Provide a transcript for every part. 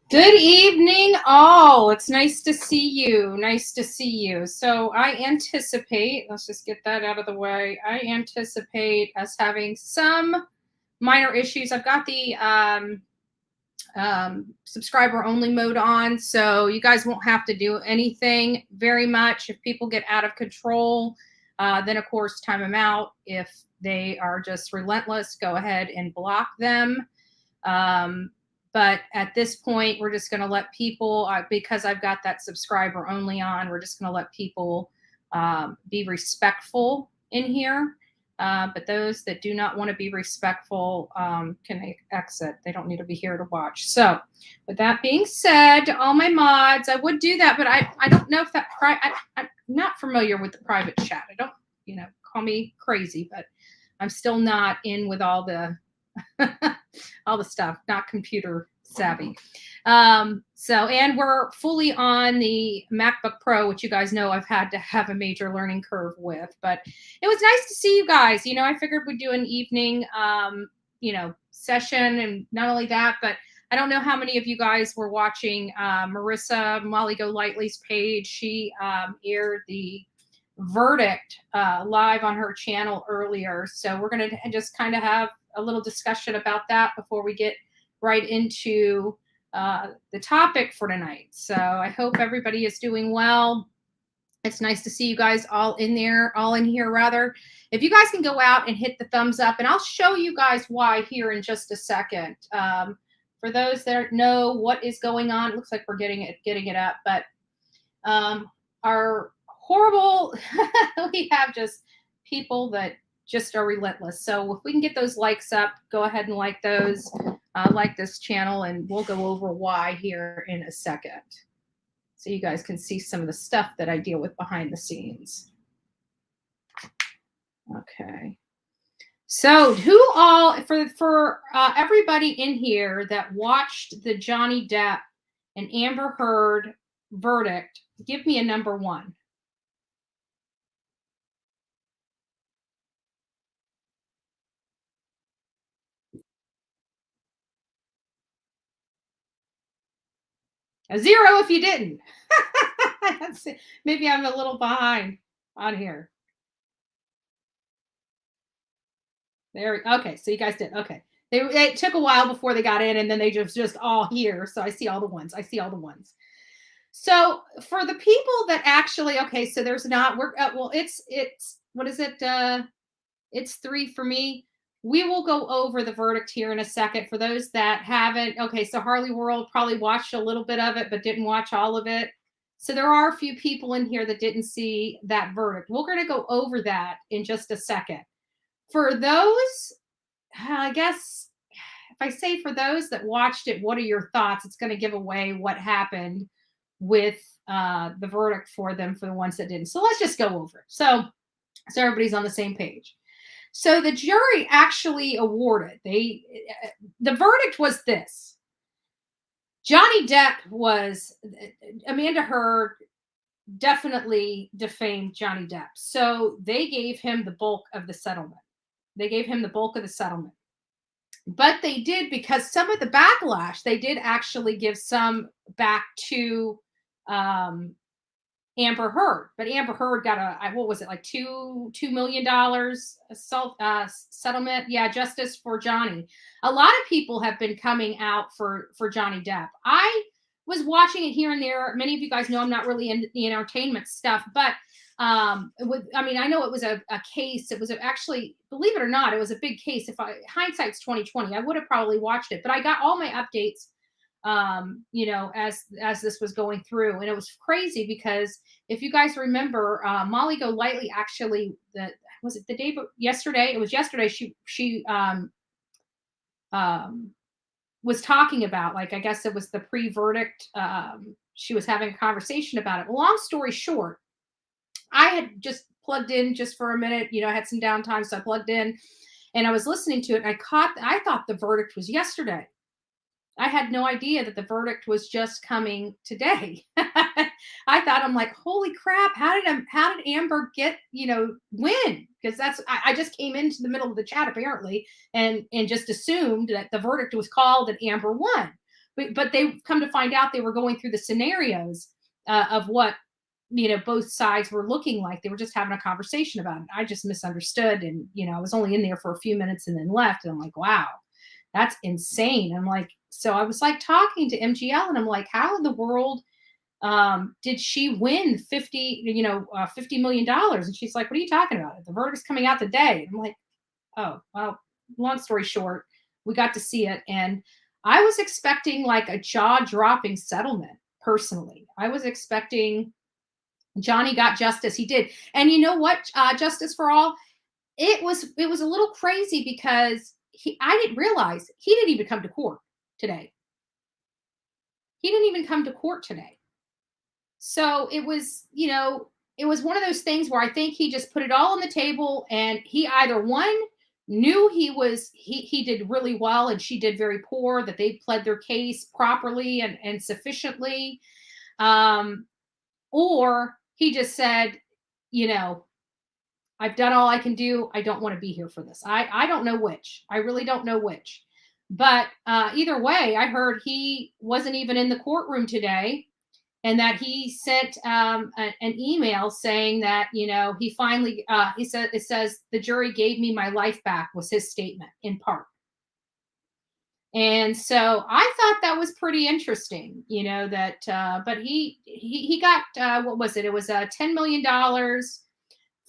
Good evening, all. It's nice to see you. Nice to see you. So I anticipate, let's just get that out of the way. I anticipate us having some minor issues. I've got the subscriber only mode on, so you guys won't have to do anything very much. If people get out of control, then of course time them out. If they are just relentless, go ahead and block them. But at this point, we're just going to let people, because I've got that subscriber only on, we're just going to let people be respectful in here. But those that do not want to be respectful can exit. They don't need to be here to watch. So with that being said, to all my mods, I would do that, but I don't know if that, I'm not familiar with the private chat. I don't, call me crazy, but I'm still not in with all the all the stuff, not computer savvy. And we're fully on the MacBook Pro, which you guys know I've had to have a major learning curve with, but it was nice to see you guys. I figured we'd do an evening, session, and not only that, but I don't know how many of you guys were watching Marissa Molly Go Lightly's page. She aired the verdict live on her channel earlier. So we're going to just kind of have a little discussion about that before we get right into the topic for tonight. So I hope everybody is doing well. It's nice to see you guys all in here rather. If you guys can go out and hit the thumbs up, and I'll show you guys why here in just a second. For those that know what is going on, it looks like we're getting it up, but our horrible, we have just people that just are relentless. So if we can get those likes up, go ahead and like those, like this channel, and we'll go over why here in a second. So you guys can see some of the stuff that I deal with behind the scenes. Okay. So who all, for everybody in here that watched the Johnny Depp and Amber Heard verdict, give me a number 1. A 0 if you didn't. Maybe I'm a little behind on here. Okay, so you guys did. Okay. It took a while before they got in, and then they just all here. So I see all the ones. So for the people that actually, okay, so there's not, it's what is it? It's 3 for me. We will go over the verdict here in a second. For those that haven't, okay, so Harley World probably watched a little bit of it, but didn't watch all of it. So there are a few people in here that didn't see that verdict. We're going to go over that in just a second. For those, I guess, if I say for those that watched it, what are your thoughts? It's going to give away what happened with the verdict for them, for the ones that didn't. So let's just go over it. So everybody's on the same page. So the jury actually awarded, the verdict was this. Johnny Depp Amanda Heard definitely defamed Johnny Depp. So they gave him the bulk of the settlement. But they did, because some of the backlash, they did actually give some back to Amber Heard. But Amber Heard got what was it, like $2 million settlement? Yeah, justice for Johnny. A lot of people have been coming out for Johnny Depp. I was watching it here and there. Many of you guys know I'm not really in the entertainment stuff, but I know it was a case. It was actually, believe it or not, it was a big case. Hindsight's 2020, I would have probably watched it, but I got all my updates, as this was going through, and it was crazy because if you guys remember, Molly Go Lightly actually, yesterday? It was yesterday. She was talking about, like, I guess it was the pre-verdict. She was having a conversation about it. Well, long story short, I had just plugged in just for a minute. I had some downtime, so I plugged in and I was listening to it. And I thought the verdict was yesterday. I had no idea that the verdict was just coming today. I'm like, holy crap! How did Amber get, win? Because I just came into the middle of the chat apparently, and just assumed that the verdict was called and Amber won. But they come to find out they were going through the scenarios of what both sides were looking like. They were just having a conversation about it. I just misunderstood, and I was only in there for a few minutes and then left. And I'm like, wow, that's insane. I'm like, so I was like talking to MGL, and I'm like, how in the world did she win $50 million? And she's like, what are you talking about? The verdict's coming out today. And I'm like, oh, well, long story short, we got to see it. And I was expecting like a jaw-dropping settlement, personally. I was expecting Johnny got justice. He did. And you know what? Justice for all. It was a little crazy because I didn't realize he didn't even come to court today. He didn't even come to court today. So it was one of those things where I think he just put it all on the table, and he either one knew he did really well and she did very poor, that they pled their case properly and sufficiently, um, or he just said, you know, I've done all I can do. I don't want to be here for this. I don't know which. I really don't know which. But either way, I heard he wasn't even in the courtroom today, and that he sent an email saying that he finally he said it says the jury gave me my life back, was his statement in part. And so I thought that was pretty interesting, that but he got what was it? It was $10 million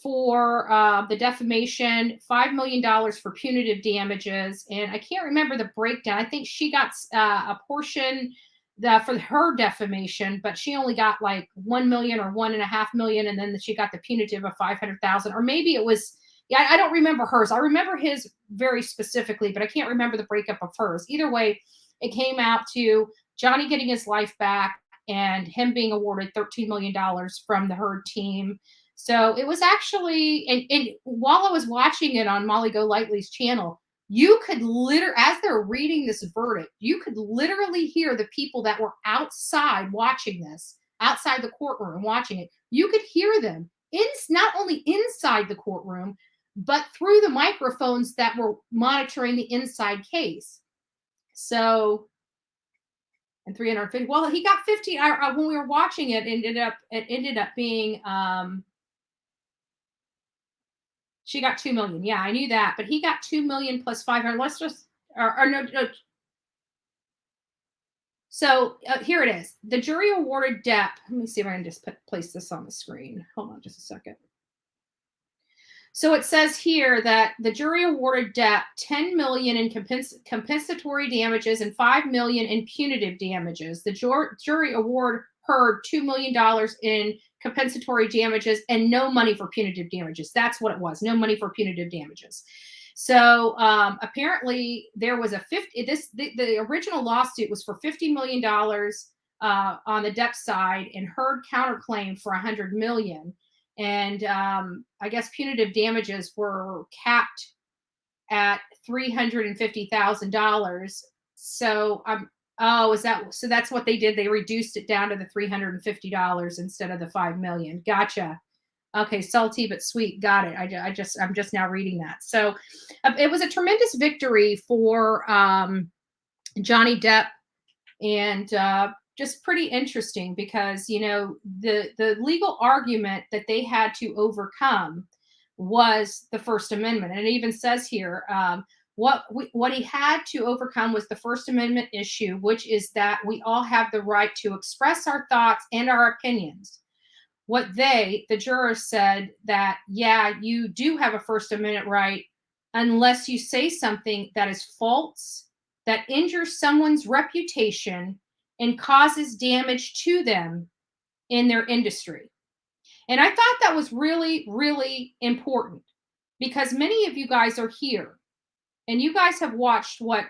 for the defamation, $5 million for punitive damages, and I can't remember the breakdown. I think she got a portion for her defamation, but she only got like 1 million or 1.5 million, and then she got the punitive of 500,000, or maybe it was. Yeah, I don't remember hers. I remember his very specifically, but I can't remember the breakup of hers. Either way, it came out to Johnny getting his life back and him being awarded $13 million from the Heard team. So it was actually, and while I was watching it on Molly Golightly's channel, you could literally, as they're reading this verdict, you could literally hear the people that were outside watching this, outside the courtroom watching it. You could hear them not only inside the courtroom, but through the microphones that were monitoring the inside case. So, and 350. Well, he got 50. When we were watching it, it ended up being she got 2 million. Yeah, I knew that, but he got 2 million plus 500. Let's just or no, no. So here it is. The jury awarded Depp. Let me see if I can just place this on the screen. Hold on just a second. So it says here that the jury awarded Depp 10 million in compensatory damages and 5 million in punitive damages. The jury award Heard $2 million in compensatory damages and no money for punitive damages. That's what it was. No money for punitive damages. So apparently there was the original lawsuit was for $50 million on the Depp side, and Heard counterclaim for 100 million. And I guess punitive damages were capped at $350,000. So so that's what they did. They reduced it down to the $350 instead of the 5 million. Gotcha. Okay, salty but sweet. Got it. I'm just now reading that. So it was a tremendous victory for Johnny Depp, and just pretty interesting because the legal argument that they had to overcome was the First Amendment, and it even says here what he had to overcome was the First Amendment issue, which is that we all have the right to express our thoughts and our opinions. What the jurors said that, yeah, you do have a First Amendment right unless you say something that is false, that injures someone's reputation, and causes damage to them in their industry. And I thought that was really, really important because many of you guys are here and you guys have watched what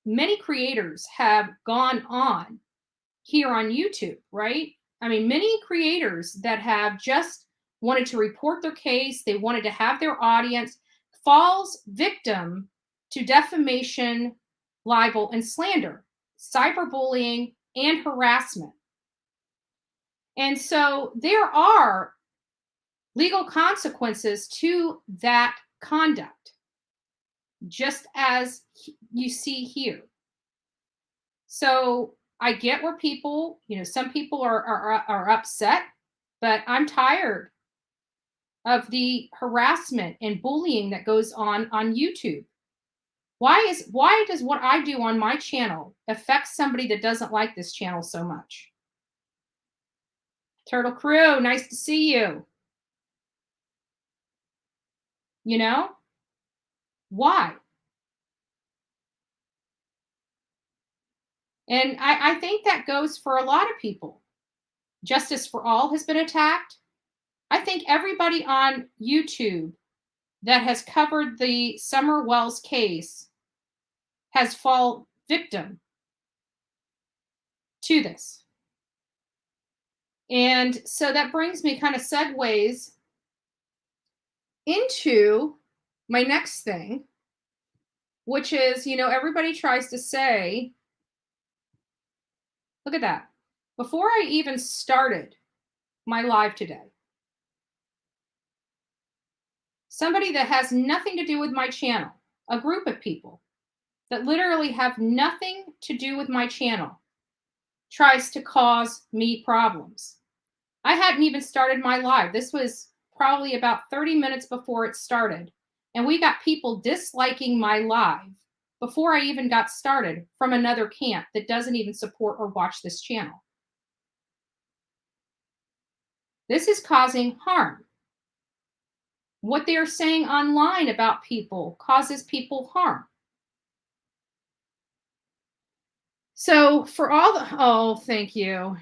many creators have gone on here on YouTube, right? I mean, many creators that have just wanted to report their case, they wanted to have their audience, falls victim to defamation, libel, and slander, cyberbullying, and harassment. And so there are legal consequences to that conduct, just as you see here. So I get where people, some people are upset, but I'm tired of the harassment and bullying that goes on YouTube. Why does what I do on my channel affect somebody that doesn't like this channel so much? Turtle Crew, nice to see you. Why? And I think that goes for a lot of people. Justice for All has been attacked. I think everybody on YouTube that has covered the Summer Wells case has fallen victim to this. And so that brings me kind of segues into my next thing, which is, everybody tries to say, look at that. Before I even started my live today, somebody that has nothing to do with my channel, a group of people that literally have nothing to do with my channel, tries to cause me problems. I hadn't even started my live. This was probably about 30 minutes before it started. And we got people disliking my live before I even got started from another camp that doesn't even support or watch this channel. This is causing harm. What they are saying online about people causes people harm. So for all the, oh, thank you.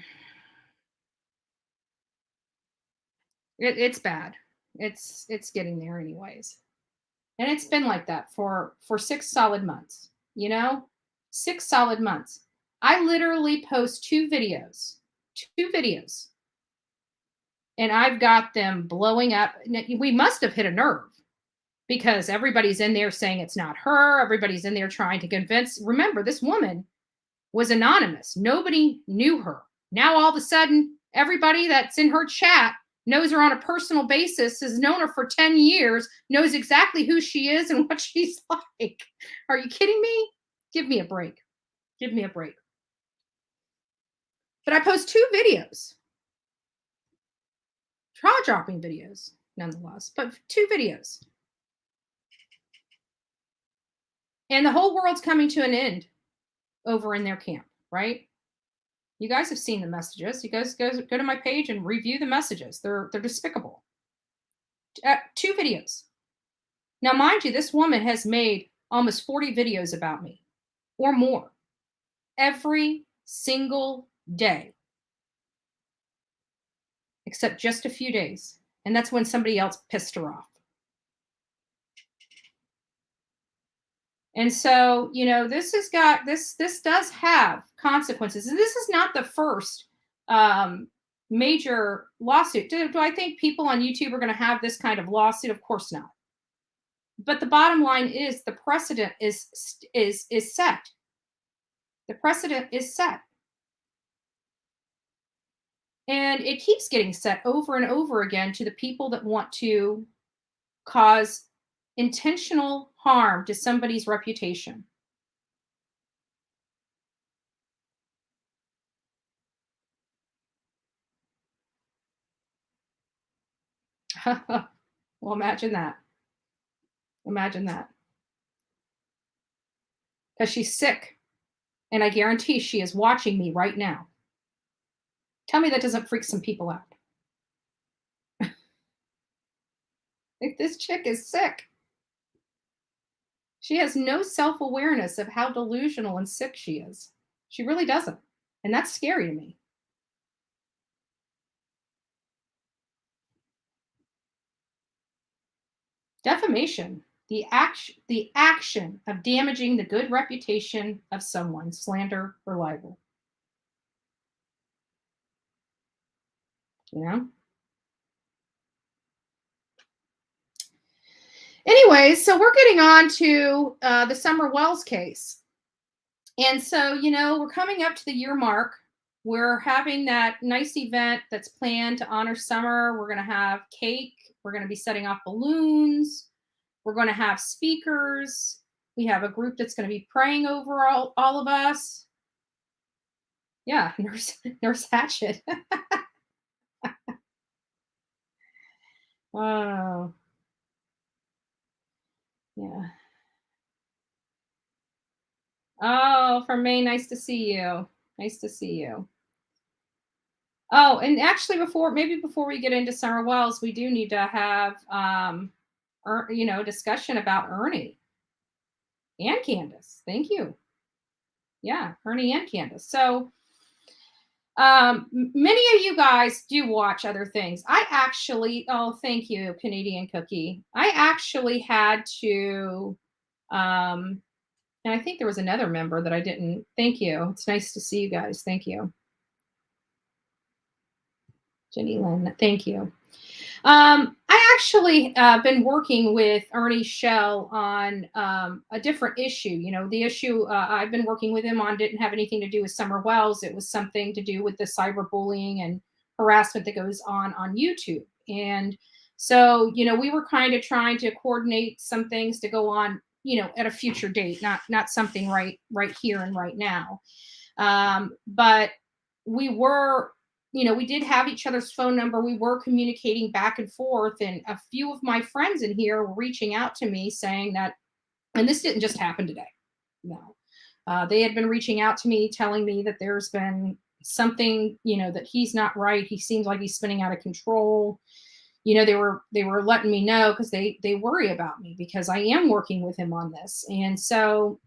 It's bad. It's getting there anyways. And it's been like that for 6 solid months, 6 solid months. I literally post 2 videos, and I've got them blowing up. We must have hit a nerve because everybody's in there saying it's not her. Everybody's in there trying to convince. Remember, this woman was anonymous. Nobody knew her. Now all of a sudden, everybody that's in her chat knows her on a personal basis, has known her for 10 years, knows exactly who she is and what she's like. Are you kidding me? Give me a break. Give me a break. But I post 2 videos. Jaw-dropping videos, nonetheless, but 2 videos. And the whole world's coming to an end over in their camp, right? You guys have seen the messages. You guys go to my page and review the messages. They're despicable. 2 videos. Now, mind you, this woman has made almost 40 videos about me or more every single day, except just a few days. And that's when somebody else pissed her off. And so, this does have consequences. And this is not the first major lawsuit. Do I think people on YouTube are going to have this kind of lawsuit? Of course not. But the bottom line is the precedent is set. The precedent is set. And it keeps getting set over and over again to the people that want to cause intentional harm to somebody's reputation. Well, imagine that. Imagine that. Because she's sick. And I guarantee she is watching me right now. Tell me that doesn't freak some people out. This chick is sick. She has no self-awareness of how delusional and sick she is. She really doesn't. And that's scary to me. Defamation, the action of damaging the good reputation of someone, slander or libel. Anyways, so we're getting on to the Summer Wells case. And so, we're coming up to the year mark. We're having that nice event that's planned to honor Summer. We're going to have cake. We're going to be setting off balloons. We're going to have speakers. We have a group that's going to be praying over all of us. Yeah, Nurse Hatchet. Oh. Yeah. Oh, from Maine, nice to see you. Nice to see you. Oh, and actually before we get into Summer Wells, we do need to have discussion about Ernie and Candace. Thank you. Yeah, Ernie and Candace. So many of you guys do watch other things. I actually, oh, thank you, Canadian Cookie. I actually had to, and I think there was another member that I didn't. Thank you. It's nice to see you guys. Thank you, Jenny Lynn. Thank you. I actually been working with Ernie Shell on a different issue. You know, the issue I've been working with him on didn't have anything to do with Summer Wells. It was something to do with the cyberbullying and harassment that goes on YouTube. And so, you know, we were kind of trying to coordinate some things to go on, you know, at a future date, not something right here and right now. But we were, you know, we did have each other's phone number. We were communicating back and forth. And a few of my friends in here were reaching out to me saying that, and this didn't just happen today. No. They had been reaching out to me, telling me that there's been something, you know, that he's not right. He seems like he's spinning out of control. You know, they were letting me know because they worry about me because I am working with him on this. And so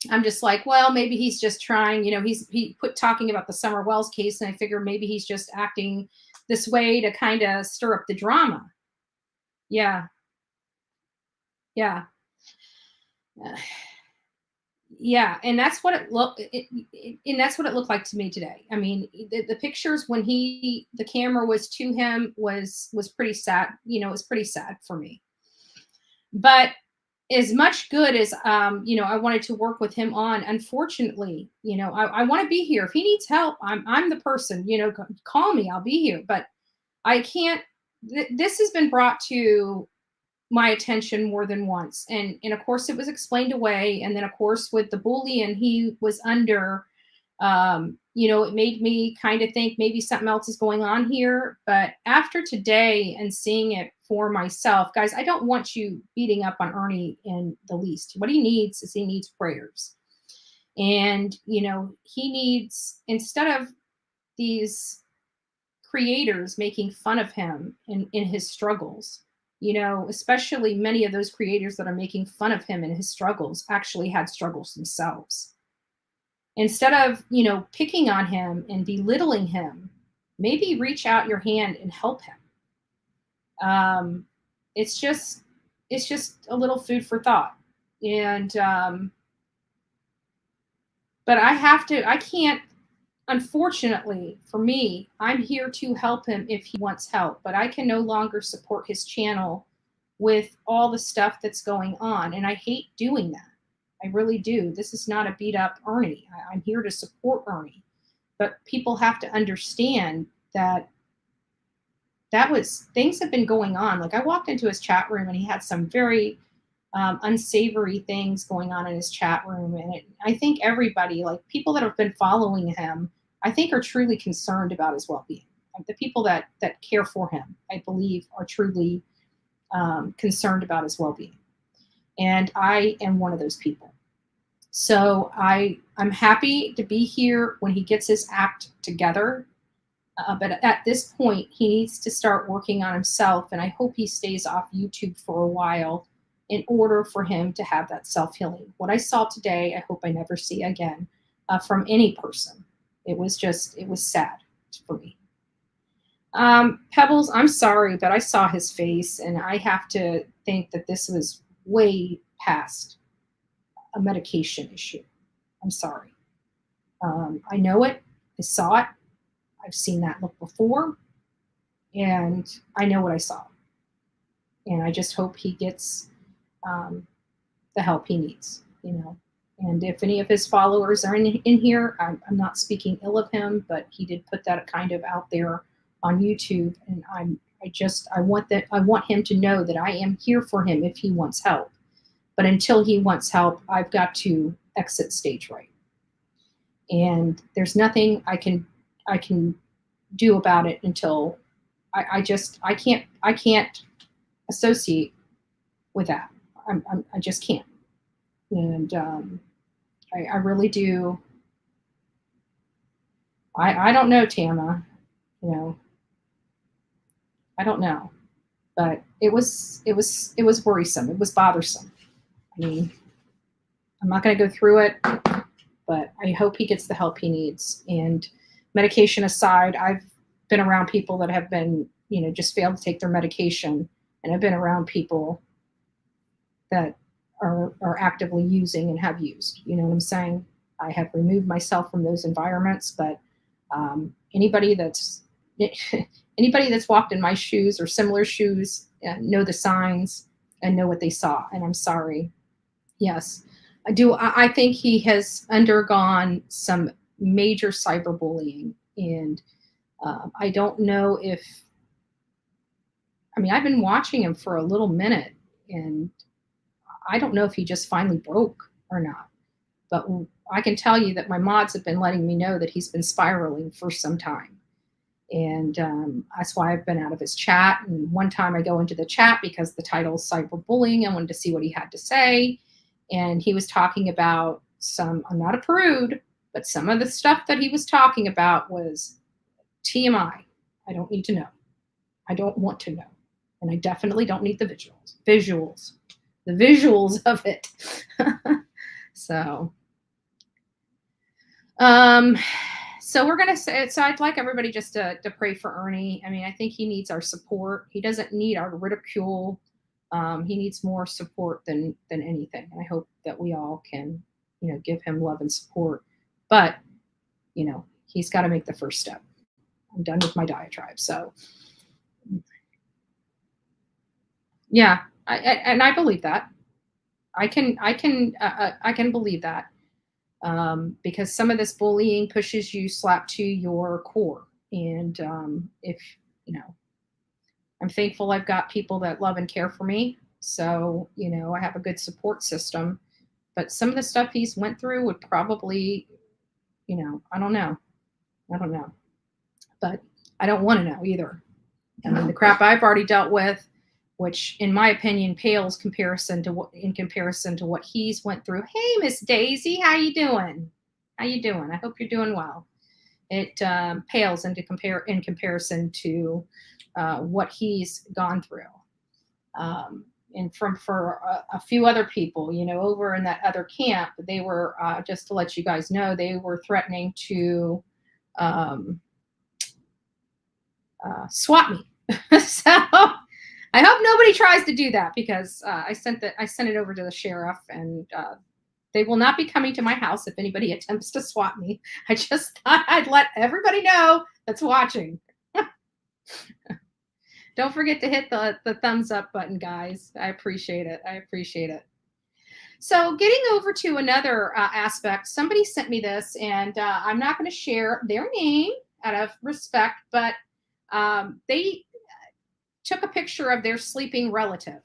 I'm just like, well, maybe he's just trying, you know, he quit talking about the Summer Wells case, and I figure maybe he's just acting this way to kind of stir up the drama. Yeah, yeah, uh, yeah, and that's what it looked, and that's what it looked like to me today. I mean, the pictures when the camera was to him was pretty sad. You know, it was pretty sad for me. But as much good as you know, I wanted to work with him on, unfortunately, you know, I want to be here if he needs help. I'm the person, you know, call me, I'll be here. But I can't. This has been brought to my attention more than once, and of course it was explained away, and then of course with the bully and he was under, you know, it made me kind of think maybe something else is going on here. But after today and seeing it for myself, guys, I don't want you beating up on Ernie in the least. What he needs is he needs prayers. And, you know, he needs, instead of these creators making fun of him in his struggles, you know, especially many of those creators that are making fun of him in his struggles actually had struggles themselves. Instead of, you know, picking on him and belittling him, maybe reach out your hand and help him. um, it's just a little food for thought. And but I can't, unfortunately for me, I'm here to help him if he wants help, but I can no longer support his channel with all the stuff that's going on, and I hate doing that. I really do. This is not a beat up Ernie. I'm here to support Ernie, but people have to understand that things have been going on. Like, I walked into his chat room and he had some very unsavory things going on in his chat room. And I think everybody, like people that have been following him, I think are truly concerned about his well-being. Like the people that care for him, I believe, are truly concerned about his well-being. And I am one of those people. So I'm happy to be here when he gets his act together. But at this point, he needs to start working on himself. And I hope he stays off YouTube for a while in order for him to have that self-healing. What I saw today, I hope I never see again from any person. It was sad for me. Pebbles, I'm sorry, but I saw his face, and I have to think that this was way past a medication issue. I'm sorry. I know it. I saw it. I've seen that look before, and I know what I saw. And I just hope he gets the help he needs, you know. And if any of his followers are in here, I'm not speaking ill of him, but he did put that kind of out there on YouTube, and I want him to know that I am here for him if he wants help. But until he wants help, I've got to exit stage right. And there's nothing I can do about it until I can't associate with that. I just can't. And I really do. I don't know, Tama, you know, I don't know, but it was worrisome. It was bothersome. I mean, I'm not going to go through it, but I hope he gets the help he needs. And medication aside, I've been around people that have been, just failed to take their medication. And I've been around people that are actively using and have used. You know what I'm saying? I have removed myself from those environments, but anybody that's walked in my shoes or similar shoes know the signs and know what they saw. And I'm sorry. Yes, I do. I think he has undergone some major cyberbullying, and I don't know if. I mean, I've been watching him for a little minute, and I don't know if he just finally broke or not. But I can tell you that my mods have been letting me know that he's been spiraling for some time. And that's why I've been out of his chat. And one time I go into the chat because the title is cyberbullying. I wanted to see what he had to say. And he was talking about I'm not a prude, but some of the stuff that he was talking about was TMI. I don't need to know. I don't want to know. And I definitely don't need the the visuals of it. So we're going to say, so I'd like everybody just to pray for Ernie. I mean, I think he needs our support. He doesn't need our ridicule. He needs more support than anything. And I hope that we all can, give him love and support. But, he's got to make the first step. I'm done with my diatribe. So, yeah, I believe that. I can believe that. Because some of this bullying pushes you slap to your core. And if, I'm thankful I've got people that love and care for me. So, I have a good support system. But some of the stuff he's went through would probably, I don't know. But I don't want to know either. I mean, the crap I've already dealt with, which in my opinion pales in comparison to what he's went through. Hey, Miss Daisy, how you doing? I hope you're doing well. It pales in comparison to what he's gone through. And for a few other people, over in that other camp, they were, just to let you guys know, they were threatening to swat me. So I hope nobody tries to do that, because I sent it over to the sheriff, and they will not be coming to my house if anybody attempts to swat me. I just thought I'd let everybody know that's watching. Don't forget to hit the thumbs up button, guys. I appreciate it. So getting over to another aspect, somebody sent me this, and I'm not going to share their name out of respect, but they took a picture of their sleeping relative,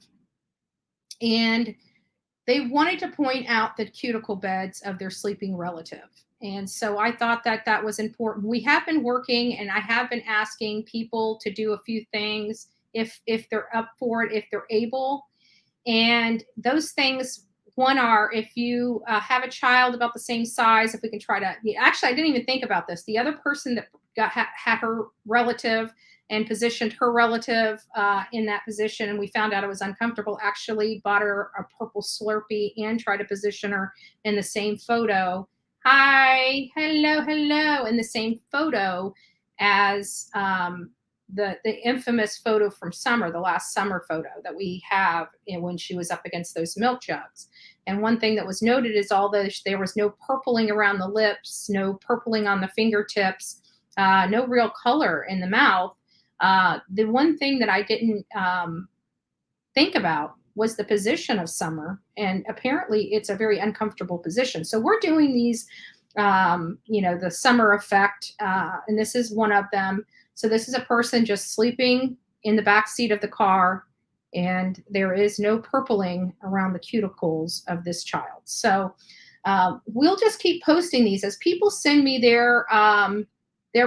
and they wanted to point out the cuticle beds of their sleeping relative. And so I thought that was important. We have been working, and I have been asking people to do a few things if they're up for it, if they're able. And those things, one are, if you have a child about the same size, if we can try to, actually, I didn't even think about this. The other person that had her relative and positioned her relative in that position, and we found out it was uncomfortable, actually bought her a purple Slurpee and tried to position her in the same photo. Hi, hello, in the same photo as the infamous photo from summer, the last summer photo that we have when she was up against those milk jugs. And one thing that was noted is there was no purpling around the lips, no purpling on the fingertips, no real color in the mouth. The one thing that I didn't think about was the position of Summer, and apparently it's a very uncomfortable position. So we're doing these, the Summer effect, and this is one of them. So this is a person just sleeping in the back seat of the car, and there is no purpling around the cuticles of this child. So we'll just keep posting these as people send me their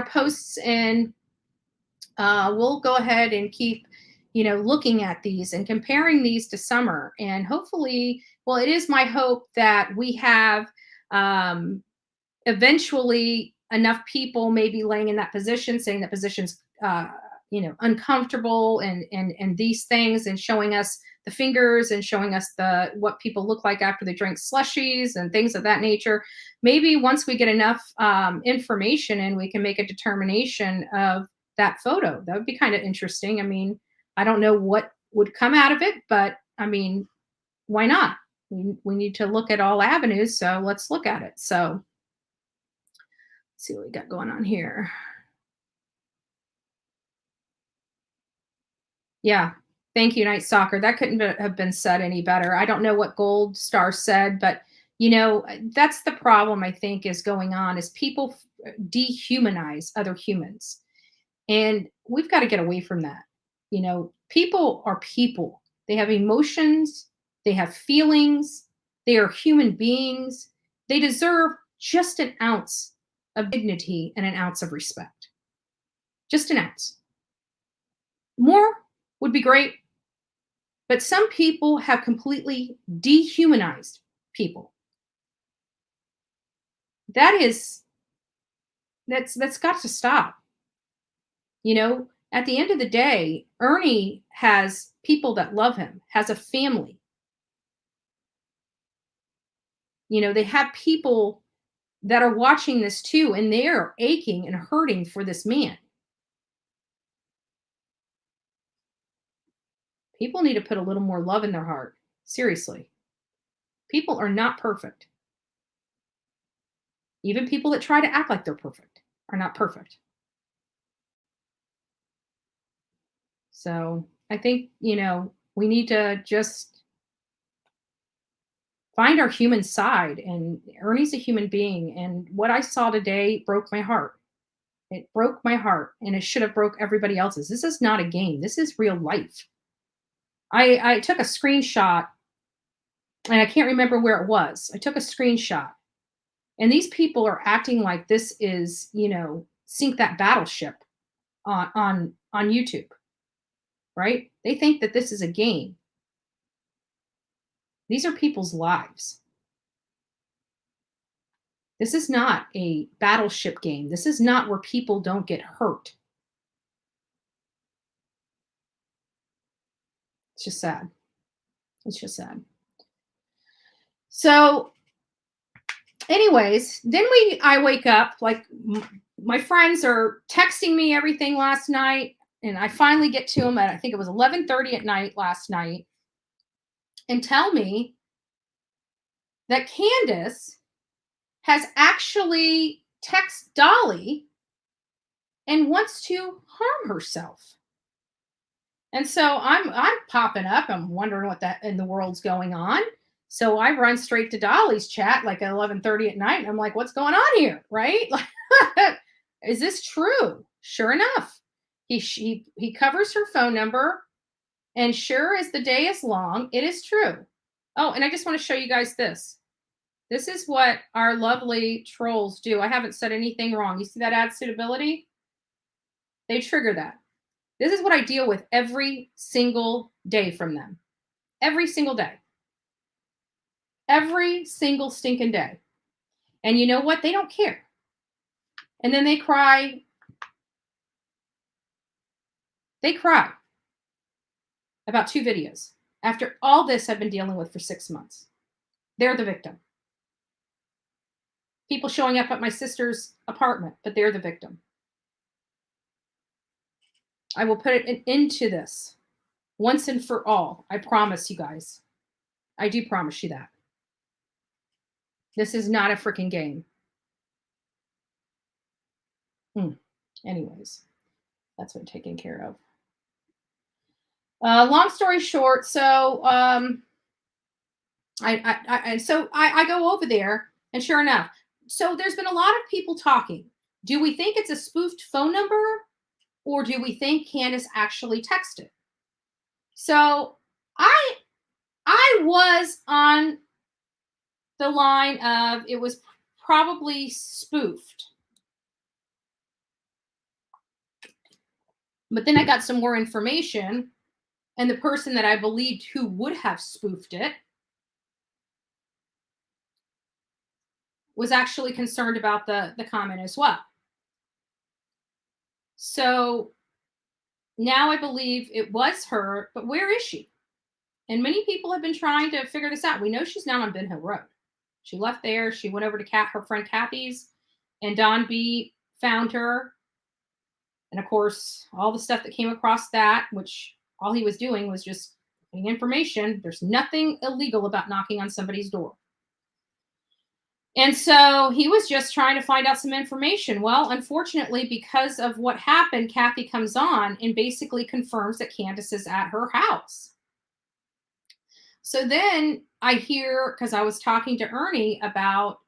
posts in. We'll go ahead and keep, looking at these and comparing these to Summer. And hopefully, well, it is my hope that we have eventually enough people maybe laying in that position, saying that position's, uncomfortable and these things, and showing us the fingers and showing us what people look like after they drink slushies and things of that nature. Maybe once we get enough information and we can make a determination of that photo, that would be kind of interesting. I mean, I don't know what would come out of it, but I mean, why not? We need to look at all avenues, so let's look at it. So let's see what we got going on here. Yeah. Thank you, Night Soccer. That couldn't have been said any better. I don't know what Gold Star said, but that's the problem I think is going on is people dehumanize other humans. And we've got to get away from that. People are people. They have emotions, they have feelings, they are human beings. They deserve just an ounce of dignity and an ounce of respect. Just an ounce. More would be great, but some people have completely dehumanized people. That's got to stop. At the end of the day, Ernie has people that love him, has a family. They have people that are watching this too, and they're aching and hurting for this man. People need to put a little more love in their heart. Seriously. People are not perfect. Even people that try to act like they're perfect are not perfect. So I think, we need to just find our human side. And Ernie's a human being. And what I saw today broke my heart. It broke my heart. And it should have broke everybody else's. This is not a game. This is real life. I took a screenshot, and I can't remember where it was. I took a screenshot. And these people are acting like this is, sink that battleship on YouTube, right? They think that this is a game. These are people's lives. This is not a battleship game. This is not where people don't get hurt. It's just sad. It's just sad. So anyways, then I wake up, like my friends are texting me everything last night, and I finally get to them at, I think it was 11:30 at night last night, and tell me that Candace has actually texted Dolly and wants to harm herself. And so I'm popping up. I'm wondering what that in the world's going on. So I run straight to Dolly's chat like at 11:30 at night. And I'm like, what's going on here? Right? Like, is this true? Sure enough, he covers her phone number. And sure as the day is long, it is true. Oh, and I just want to show you guys this. This is what our lovely trolls do. I haven't said anything wrong. You see that ad suitability? They trigger that. This is what I deal with every single day from them. Every single day. Every single stinking day. And you know what? They don't care. And then they cry. They cry about 2 videos after all this I've been dealing with for 6 months. They're the victim. People showing up at my sister's apartment, but they're the victim. I will put an end to this once and for all. I promise you guys. I do promise you that. This is not a freaking game. Anyways, that's what I'm taking care of. Long story short, so I go over there, and sure enough, so there's been a lot of people talking. Do we think it's a spoofed phone number, or do we think Candace actually texted? So I was on the line of it was probably spoofed. But then I got some more information, and the person that I believed who would have spoofed it was actually concerned about the comment as well. So now I believe it was her, but where is she? And many people have been trying to figure this out. We know she's not on Ben Hill Road. She left there. She went over to her friend Kathy's, and Don B found her. And of course, all the stuff that came across that, which all he was doing was just getting information. There's nothing illegal about knocking on somebody's door. And so he was just trying to find out some information. Well, unfortunately, because of what happened, Kathy comes on and basically confirms that Candace is at her house. So then I hear, because I was talking to Ernie about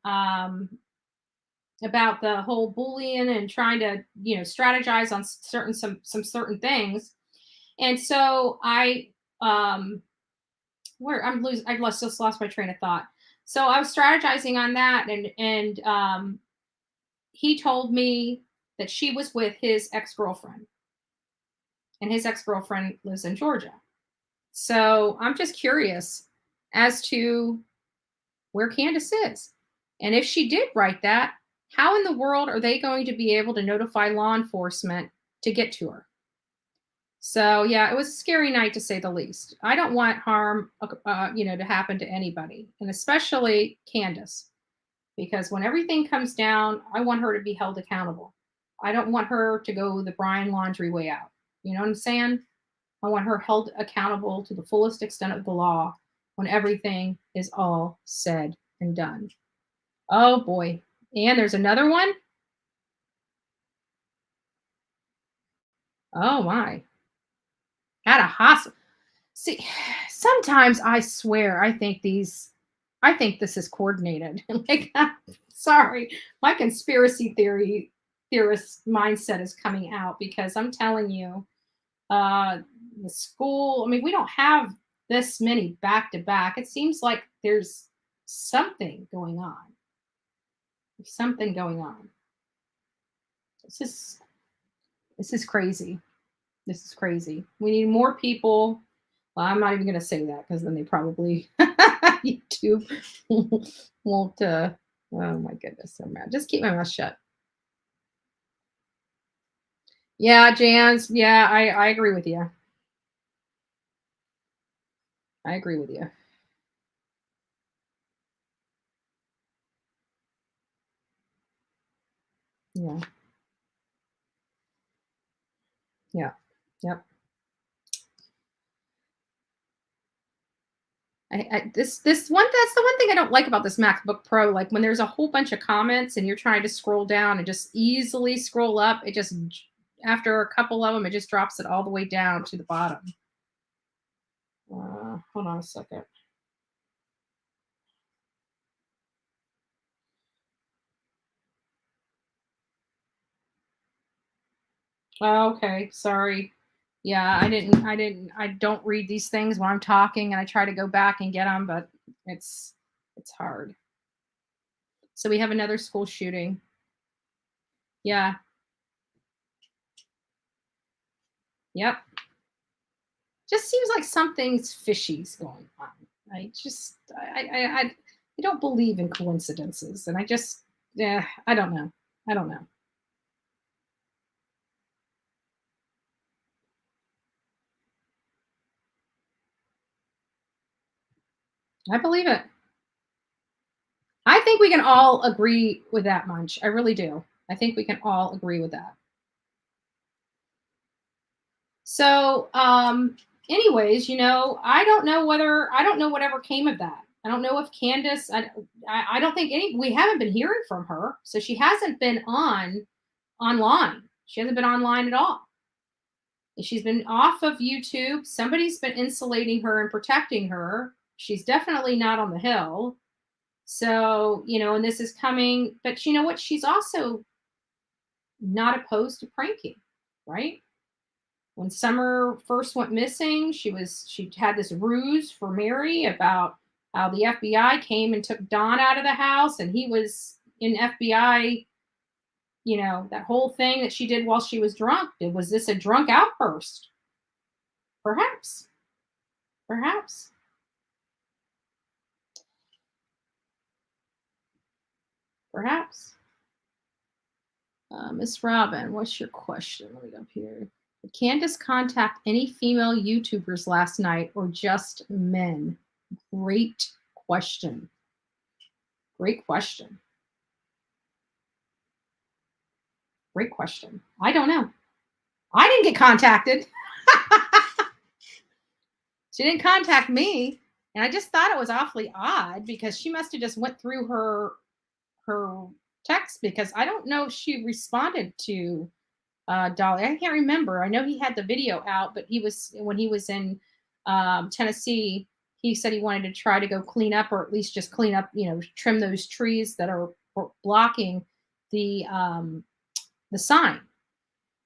the whole bullying and trying to, strategize on some certain things. And so I just lost my train of thought. So I was strategizing on that, and he told me that she was with his ex-girlfriend, and his ex-girlfriend lives in Georgia. So I'm just curious as to where Candace is. And if she did write that, how in the world are they going to be able to notify law enforcement to get to her? So yeah, it was a scary night to say the least. I don't want harm, to happen to anybody, and especially Candace, because when everything comes down, I want her to be held accountable. I don't want her to go the Brian Laundrie way out. You know what I'm saying? I want her held accountable to the fullest extent of the law when everything is all said and done. Oh boy. And there's another one. Oh my. At a hospital. See, sometimes I swear I think this is coordinated. Like, sorry, my conspiracy theorist mindset is coming out, because I'm telling you, the school, I mean, we don't have this many back to back. It seems like there's something going on. Something going on. This is crazy. This is crazy. We need more people. Well, I'm not even going to say that, because then they probably YouTube won't. Oh my goodness, so mad. Just keep my mouth shut. Yeah, Jans. Yeah, I agree with you. I agree with you. Yeah. Yeah. Yep. This one, that's the one thing I don't like about this MacBook Pro. Like, when there's a whole bunch of comments and you're trying to scroll down and just easily scroll up, it just, after a couple of them, it just drops it all the way down to the bottom. Hold on a second. Oh, okay, sorry. Yeah, I don't read these things when I'm talking, and I try to go back and get them, but it's hard. So we have another school shooting. Yeah. Yep. Just seems like something's fishy's going on. I don't believe in coincidences, and I don't know. I don't know. I believe it. I think we can all agree with that much. I really do. I think we can all agree with that. So, anyways, I don't know whatever came of that. I don't know if Candace, I don't think we haven't been hearing from her. So she hasn't been online. She hasn't been online at all. She's been off of YouTube. Somebody's been insulating her and protecting her. She's definitely not on the Hill. So, and this is coming, but you know what? She's also not opposed to pranking, right? When Summer first went missing, she had this ruse for Mary about how the FBI came and took Don out of the house, and he was in FBI. That whole thing that she did while she was drunk. Was this a drunk outburst? Perhaps. Perhaps. Perhaps. Miss Robin, what's your question? Let me go up here. Did Candace contact any female YouTubers last night or just men? Great question. Great question. Great question. I don't know. I didn't get contacted. She didn't contact me. And I just thought it was awfully odd because she must have just went through her text, because I don't know if she responded to Dolly. I can't remember. I know he had the video out, but when he was in Tennessee, he said he wanted to try to go clean up, or at least just clean up, trim those trees that are blocking the sign.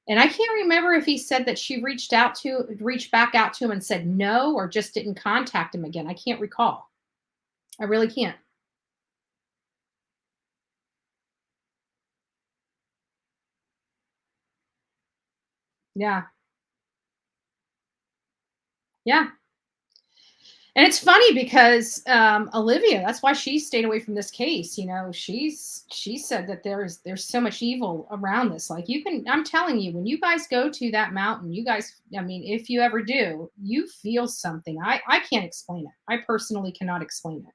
And I can't remember if he said that she reached back out to him and said no, or just didn't contact him again. I can't recall. I really can't. Yeah. Yeah. And it's funny because Olivia, that's why she stayed away from this case. She said that there's so much evil around this. Like, I'm telling you, when you guys go to that mountain, you guys, I mean, if you ever do, you feel something. I can't explain it. I personally cannot explain it.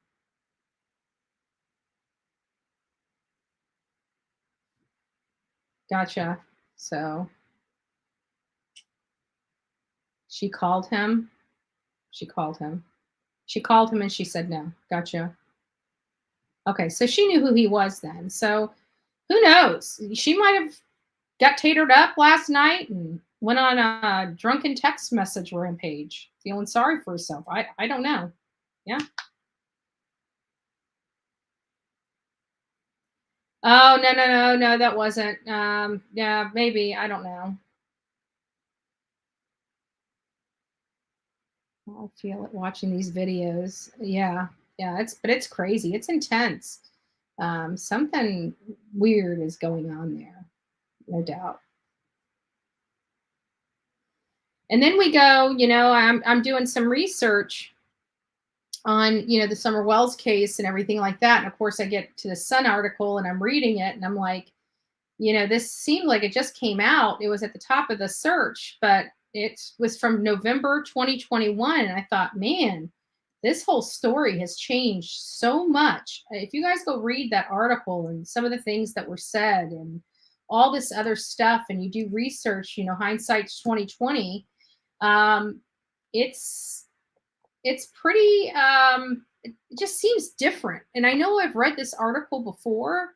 Gotcha. So she called him. She called him. She called him and she said no. Gotcha. Okay, so she knew who he was then. So who knows? She might have got tatered up last night and went on a drunken text message rampage, feeling sorry for herself. I don't know. Yeah. Oh, no, no, no, no, that wasn't. Yeah, maybe. I don't know. I feel it watching these videos. Yeah. Yeah, it's crazy. It's intense. Something weird is going on there, no doubt. And then we go, I'm doing some research on, the Summer Wells case and everything like that. And of course I get to the Sun article and I'm reading it and I'm like, this seemed like it just came out. It was at the top of the search, but it was from November 2021. And I thought, man, this whole story has changed so much. If you guys go read that article and some of the things that were said and all this other stuff, and you do research, hindsight's 2020. um, it's pretty, it just seems different. And I know I've read this article before,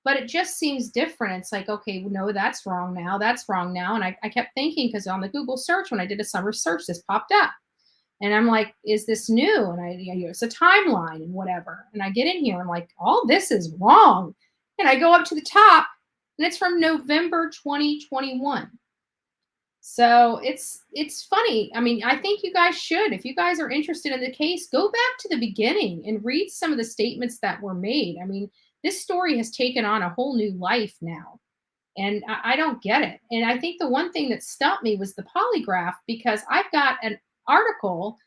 but it just seems different. It's like, okay, no, that's wrong now. That's wrong now. And I kept thinking, because on the Google search, when I did a summer search, this popped up. And I'm like, is this new? And it's a timeline and whatever. And I get in here, I'm like, all this is wrong. And I go up to the top, and it's from November 2021. So it's funny. I mean, I think you guys should, if you guys are interested in the case, go back to the beginning and read some of the statements that were made. I mean, this story has taken on a whole new life now. And I don't get it. And I think the one thing that stumped me was the polygraph, because I've got an article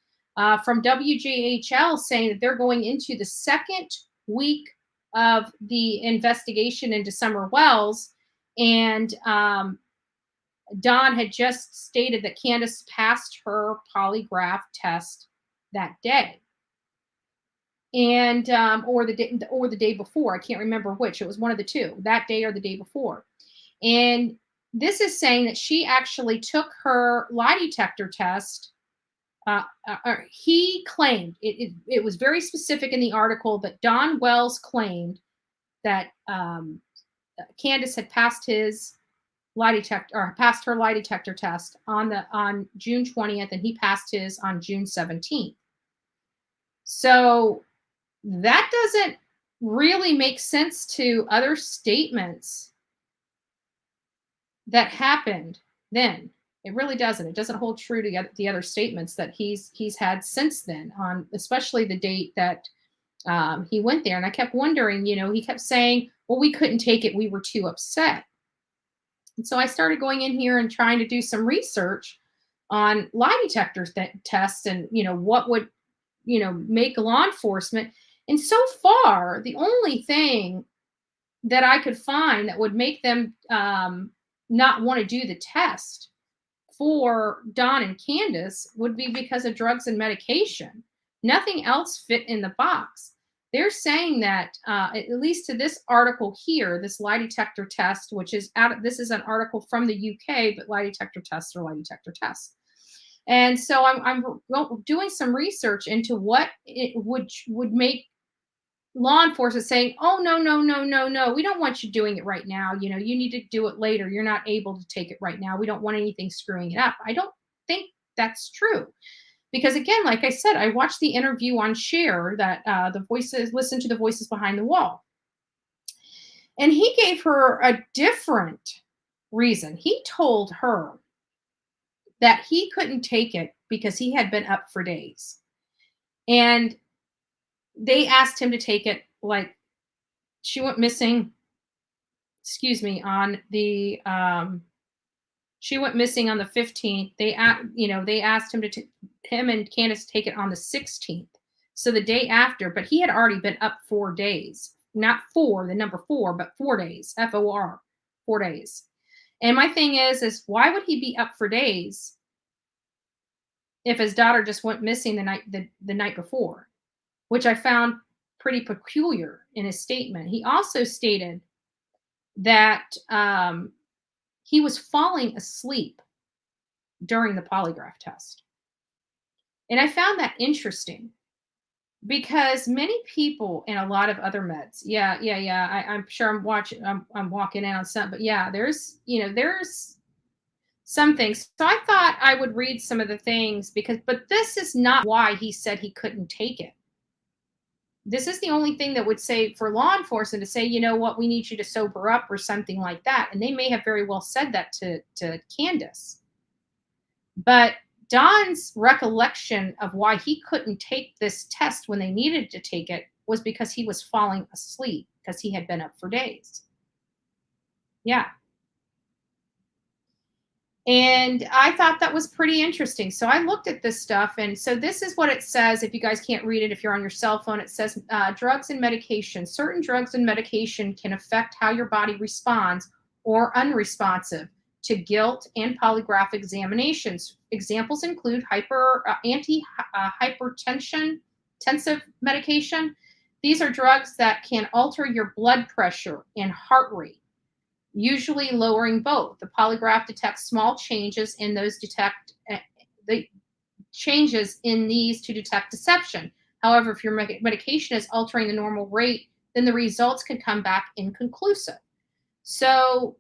from WJHL saying that they're going into the second week of the investigation into Summer Wells. And Don had just stated that Candace passed her polygraph test that day, and or the day before. I can't remember which. It was one of the two, that day or the day before. And this is saying that she actually took her lie detector test. He claimed it was very specific in the article that Don Wells claimed that Candace had passed his lie detector, or passed her lie detector test on June 20th, and he passed his on June 17th. So that doesn't really make sense to other statements that happened then. It really doesn't. It doesn't hold true to the other statements that he's had since then, on especially the date that he went there. And I kept wondering, he kept saying, well, we couldn't take it, we were too upset. And so I started going in here and trying to do some research on lie detector tests, and what would make law enforcement. And so far, the only thing that I could find that would make them not want to do the test for Don and Candace would be because of drugs and medication. Nothing else fit in the box. They're saying that, at least to this article here, this lie detector test, which is this is an article from the UK, but lie detector tests are lie detector tests. And so I'm doing some research into what it would make law enforcement saying, oh, no, we don't want you doing it right now. You need to do it later. You're not able to take it right now. We don't want anything screwing it up. I don't think that's true. Because again, like I said, I watched the interview on Share that listen to the voices behind the wall. And he gave her a different reason. He told her that he couldn't take it because he had been up for days. And they asked him to take it, like, she went missing, on the, she went missing on the 15th. They asked him him and Candace take it on the 16th. So the day after, but he had already been up 4 days, not the number 4, but 4 days, FOR, 4 days. And my thing is why would he be up for days if his daughter just went missing the night before, which I found pretty peculiar in his statement. He also stated that he was falling asleep during the polygraph test. And I found that interesting because many people in a lot of other meds, I'm sure I'm walking in on some, but yeah, there's some things. So I thought I would read some of the things but this is not why he said he couldn't take it. This is the only thing that would say for law enforcement to say, you know what, we need you to sober up or something like that. And they may have very well said that to Candace. But Don's recollection of why he couldn't take this test when they needed to take it was because he was falling asleep because he had been up for days. Yeah. And I thought that was pretty interesting. So I looked at this stuff. And so this is what it says. If you guys can't read it, if you're on your cell phone, it says drugs and medication. Certain drugs and medication can affect how your body responds or unresponsive to guilt and polygraph examinations. Examples include hypertensive medication. These are drugs that can alter your blood pressure and heart rate, usually lowering both. The polygraph detects small changes in those the changes in these to detect deception. However, if your medication is altering the normal rate, then the results can come back inconclusive. So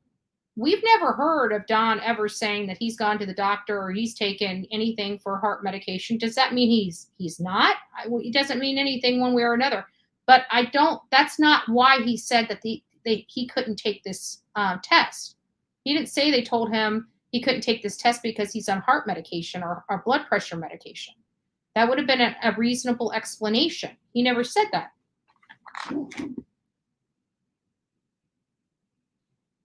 we've never heard of Don ever saying that he's gone to the doctor or he's taken anything for heart medication. Does that mean he's not? It doesn't mean anything one way or another. But that's not why he said that he couldn't take this test. He didn't say they told him he couldn't take this test because he's on heart medication or blood pressure medication. That would have been a reasonable explanation. He never said that.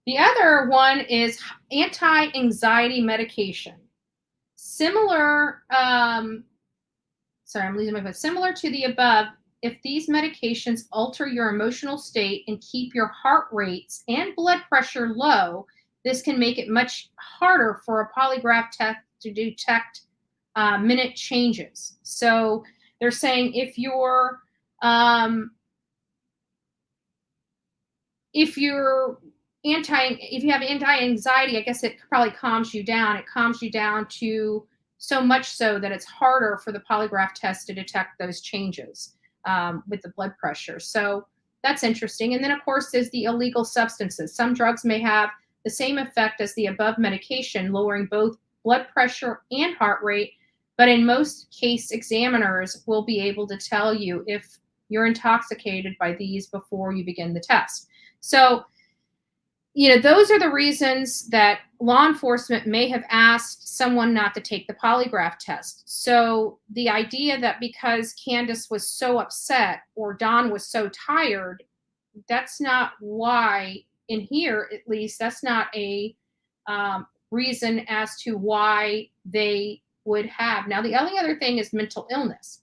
The other one is anti-anxiety medication. Similar, I'm losing my voice. Similar to the above, if these medications alter your emotional state and keep your heart rates and blood pressure low, this can make it much harder for a polygraph test to detect minute changes. So they're saying if you have anti-anxiety, I guess it probably calms you down. It calms you down to so much so that it's harder for the polygraph test to detect those changes with the blood pressure. So that's interesting. And then, of course, there's the illegal substances. Some drugs may have the same effect as the above medication, lowering both blood pressure and heart rate. But in most case, examiners will be able to tell you if you're intoxicated by these before you begin the test. So, those are the reasons that law enforcement may have asked someone not to take the polygraph test. So the idea that because Candace was so upset or Don was so tired, that's not why, in here at least, that's not a reason as to why they would have. Now, the only other thing is mental illness.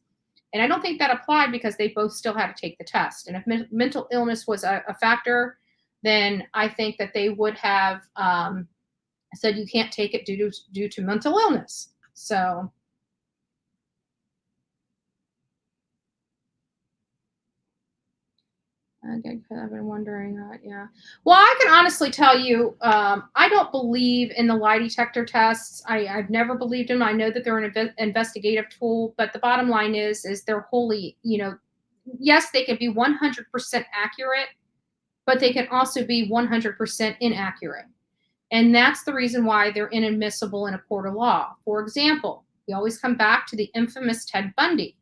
And I don't think that applied because they both still had to take the test. And if mental illness was a factor, then I think that they would have said you can't take it due to mental illness. So I've been wondering that. Yeah. Well, I can honestly tell you, I don't believe in the lie detector tests. I've never believed in them. I know that they're an investigative tool, but the bottom line is they're wholly, yes, they can be 100% accurate, but they can also be 100% inaccurate. And that's the reason why they're inadmissible in a court of law. For example, we always come back to the infamous Ted Bundy.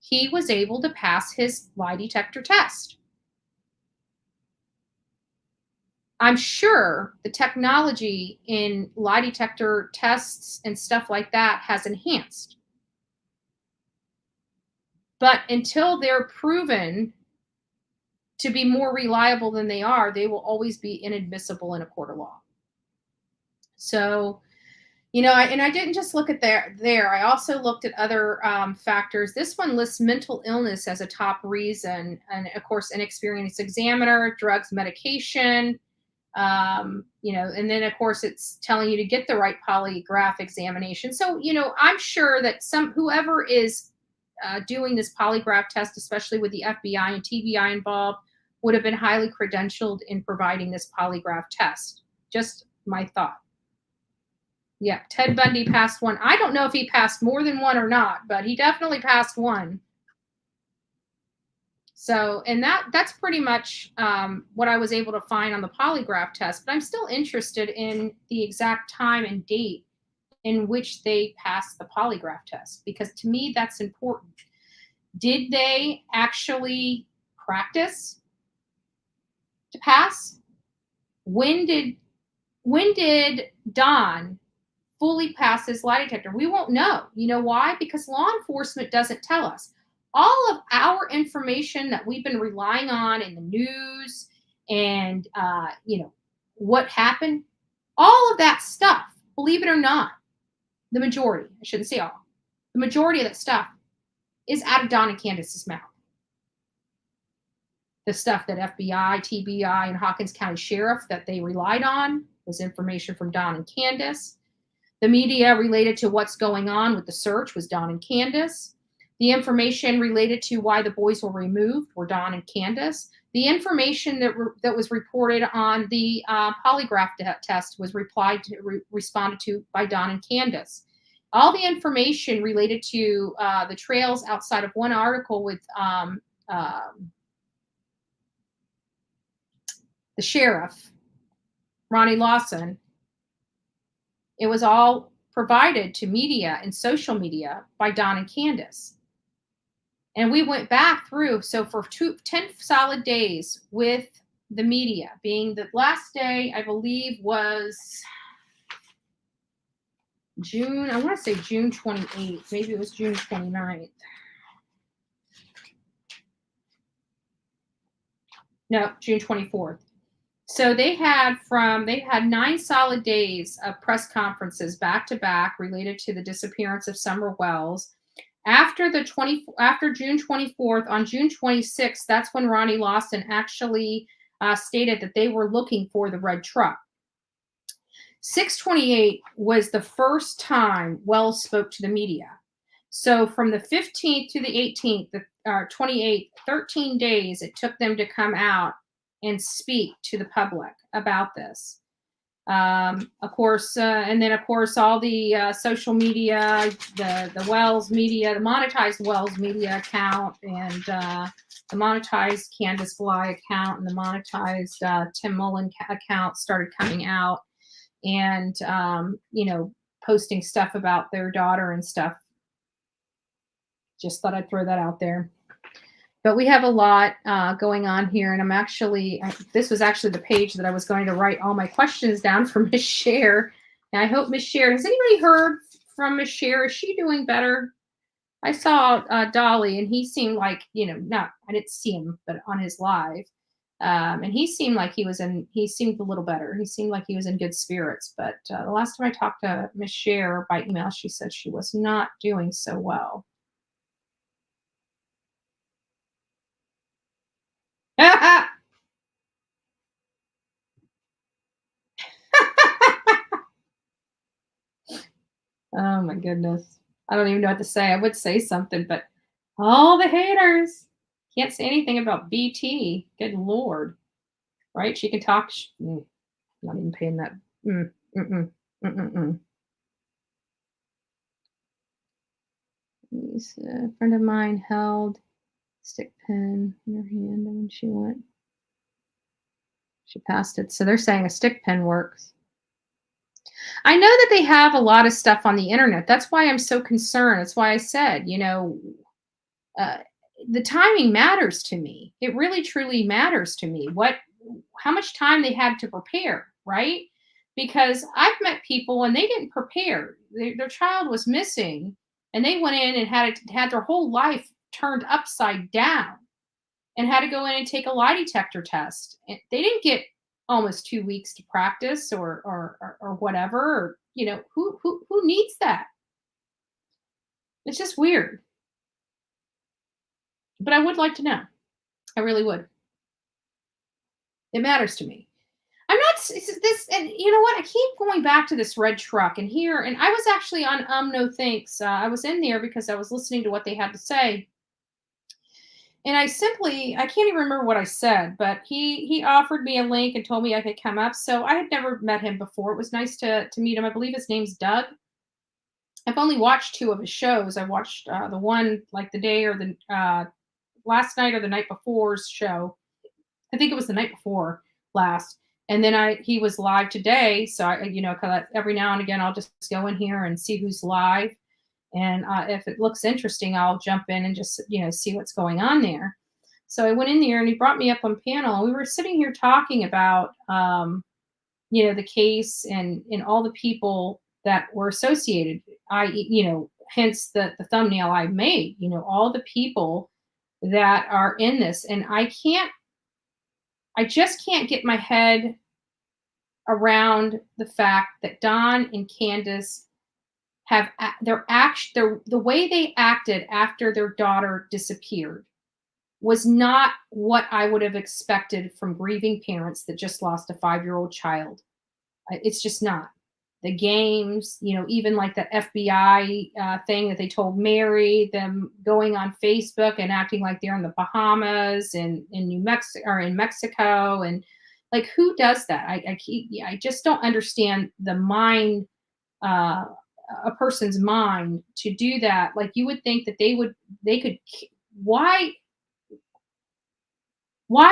He was able to pass his lie detector test. I'm sure the technology in lie detector tests and stuff like that has enhanced. But until they're proven to be more reliable than they are, they will always be inadmissible in a court of law. So, I didn't just look at there. I also looked at other factors. This one lists mental illness as a top reason. And of course, inexperienced examiner, drugs, medication, and then of course it's telling you to get the right polygraph examination. So, I'm sure that whoever is doing this polygraph test, especially with the FBI and TBI involved, would have been highly credentialed in providing this polygraph test. Just my thought. Yeah, Ted Bundy passed one. I don't know if he passed more than one or not, but he definitely passed one. So, and that's pretty much what I was able to find on the polygraph test. But I'm still interested in the exact time and date in which they passed the polygraph test, because to me that's important. Did they actually practice to pass? When did Don fully pass his lie detector? We won't know. You know why? Because law enforcement doesn't tell us. All of our information that we've been relying on in the news and, what happened, all of that stuff, believe it or not, the majority, I shouldn't say all, the majority of that stuff is out of Don and Candace's mouth. The stuff that FBI, TBI, and Hawkins County Sheriff that they relied on was information from Don and Candace. The media related to what's going on with the search was Don and Candace. The information related to why the boys were removed were Don and Candace. The information that was reported on the polygraph test was responded to by Don and Candace. All the information related to the trails outside of one article with the sheriff, Ronnie Lawson, it was all provided to media and social media by Don and Candace. And we went back through, so for 10 solid days with the media, being the last day, I believe, was June, I want to say June 28th. Maybe it was June 29th. No, June 24th. So they had 9 solid days of press conferences back to back related to the disappearance of Summer Wells. After June 24th, on June 26th, that's when Ronnie Lawson actually stated that they were looking for the red truck. 6/28 was the first time Wells spoke to the media. So from the 15th to the 18th, the 28th, 13 days it took them to come out and speak to the public about this. Of course, and then of course all the social media, the Wells media, the monetized Wells media account, and the monetized Candace Bly account, and the monetized Tim Mullen account started coming out, and posting stuff about their daughter and stuff. Just thought I'd throw that out there. But we have a lot going on here, and this was actually the page that I was going to write all my questions down for Miss Cher. And I hope Miss Cher, has anybody heard from Miss Cher? Is she doing better? I saw Dolly, and he seemed like, I didn't see him, but on his live. And he seemed like he seemed a little better. He seemed like he was in good spirits. But the last time I talked to Miss Cher by email, she said she was not doing so well. Oh my goodness. I don't even know what to say. I would say something, but all the haters. Can't say anything about BT. Good Lord. Right? She can talk. Not even paying that. Mm, mm-mm, mm-mm-mm. A friend of mine held stick pin in her hand, and when she passed it. So they're saying a stick pin works. I know that they have a lot of stuff on the internet. That's why I'm so concerned. That's why I said, uh, the timing matters to me. It really truly matters to me. How much time they had to prepare, right? Because I've met people and they didn't prepare. Their child was missing, and they went in and had their whole life turned upside down, and had to go in and take a lie detector test. And they didn't get almost 2 weeks to practice or whatever. Or, who needs that? It's just weird. But I would like to know. I really would. It matters to me. I'm not this, and you know what? I keep going back to this red truck and here, and I was actually on No Thanks. I was in there because I was listening to what they had to say, and I can't even remember what I said, but he offered me a link and told me I could come up. So I had never met him before. It was nice to meet him. I believe his name's Doug. I've only watched 2 of his shows. I watched the one like the day or the last night or the night before's show. I think it was the night before last. And then he was live today. So cause every now and again, I'll just go in here and see who's live. And if it looks interesting, I'll jump in and just, see what's going on there. So I went in there and he brought me up on panel. And we were sitting here talking about, the case and all the people that were associated. Hence the thumbnail I made, all the people that are in this. And I just can't get my head around the fact that Don and Candace have the way they acted after their daughter disappeared was not what I would have expected from grieving parents that just lost a 5-year-old child. It's just not. The games, even like that FBI thing that they told Mary, them going on Facebook and acting like they're in the Bahamas and in New Mexico or in Mexico, and like who does that? I just don't understand the mind, a person's mind to do that. Like you would think that they could. Why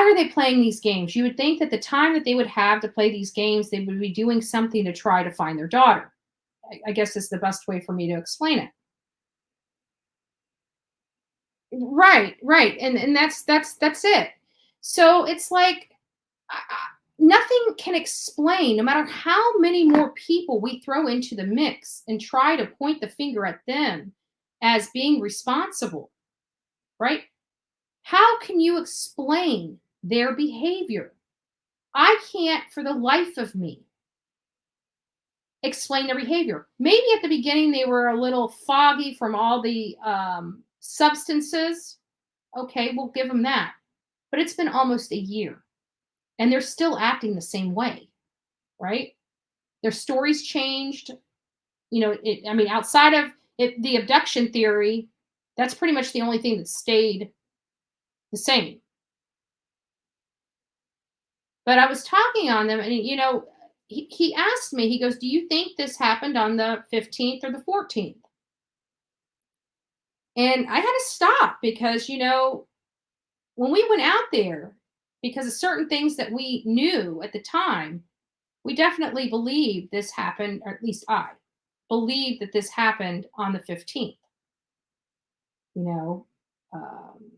are they playing these games? You would think that the time that they would have to play these games, they would be doing something to try to find their daughter. I guess is the best way for me to explain it. Right. And that's it. So it's like nothing can explain, no matter how many more people we throw into the mix and try to point the finger at them as being responsible, right? How can you explain their behavior? I can't for the life of me explain their behavior. Maybe at the beginning they were a little foggy from all the substances. Okay, we'll give them that. But it's been almost a year and they're still acting the same way, right? Their stories changed. Outside of the abduction theory, that's pretty much the only thing that stayed the same. But I was talking on them, and he asked me, he goes, "Do you think this happened on the 15th or the 14th?" And I had to stop because, when we went out there, because of certain things that we knew at the time, we definitely believed this happened, or at least I believed that this happened on the 15th. Um,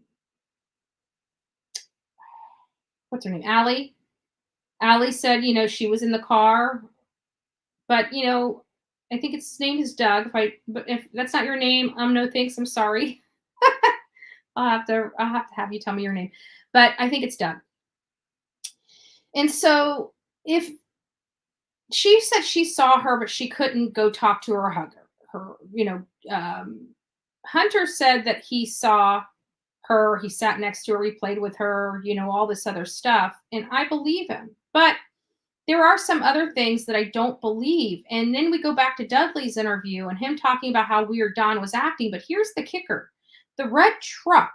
what's her name? Allie. Allie said, she was in the car, but I think his name is Doug. But if that's not your name, no thanks. I'm sorry. I'll have to have you tell me your name, but I think it's Doug. And so if she said she saw her, but she couldn't go talk to her or hug her, Hunter said that he saw her, he sat next to her, he played with her, all this other stuff. And I believe him, but there are some other things that I don't believe. And then we go back to Dudley's interview and him talking about how weird Don was acting. But here's the kicker: the red truck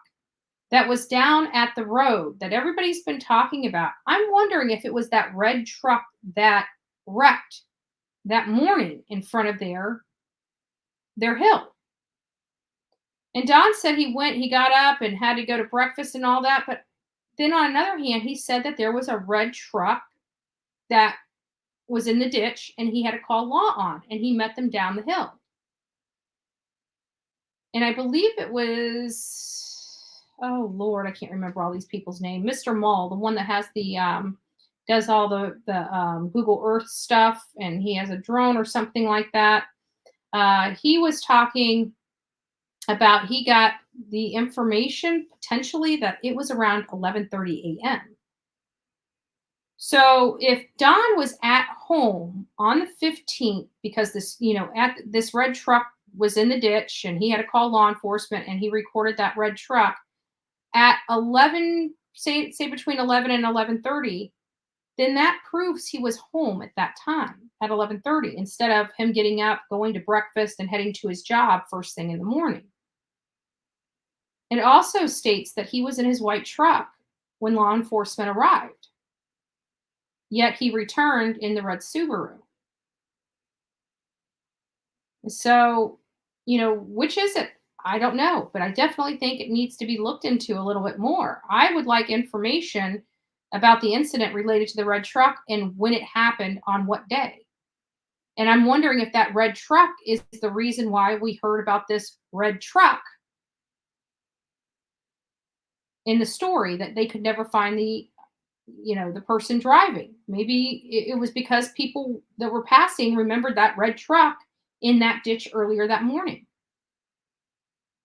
that was down at the road that everybody's been talking about. I'm wondering if it was that red truck that wrecked that morning in front of their hill. And Don said he got up and had to go to breakfast and all that. But then on another hand, he said that there was a red truck that was in the ditch and he had to call law on and he met them down the hill. And I believe it was, oh Lord, I can't remember all these people's name. Mr. Mull, the one that has the does all the Google Earth stuff, and he has a drone or something like that. He was talking about he got the information potentially that it was around 11:30 a.m. So if Don was at home on the 15th because at this red truck was in the ditch and he had to call law enforcement and he recorded that red truck at 11, say between 11 and 11:30, then that proves he was home at that time at 11:30 instead of him getting up, going to breakfast and heading to his job first thing in the morning. It also states that he was in his white truck when law enforcement arrived. Yet he returned in the red Subaru. So, which is it? I don't know, but I definitely think it needs to be looked into a little bit more. I would like information about the incident related to the red truck and when it happened on what day. And I'm wondering if that red truck is the reason why we heard about this red truck in the story that they could never find the person driving. Maybe it was because people that were passing remembered that red truck in that ditch earlier that morning.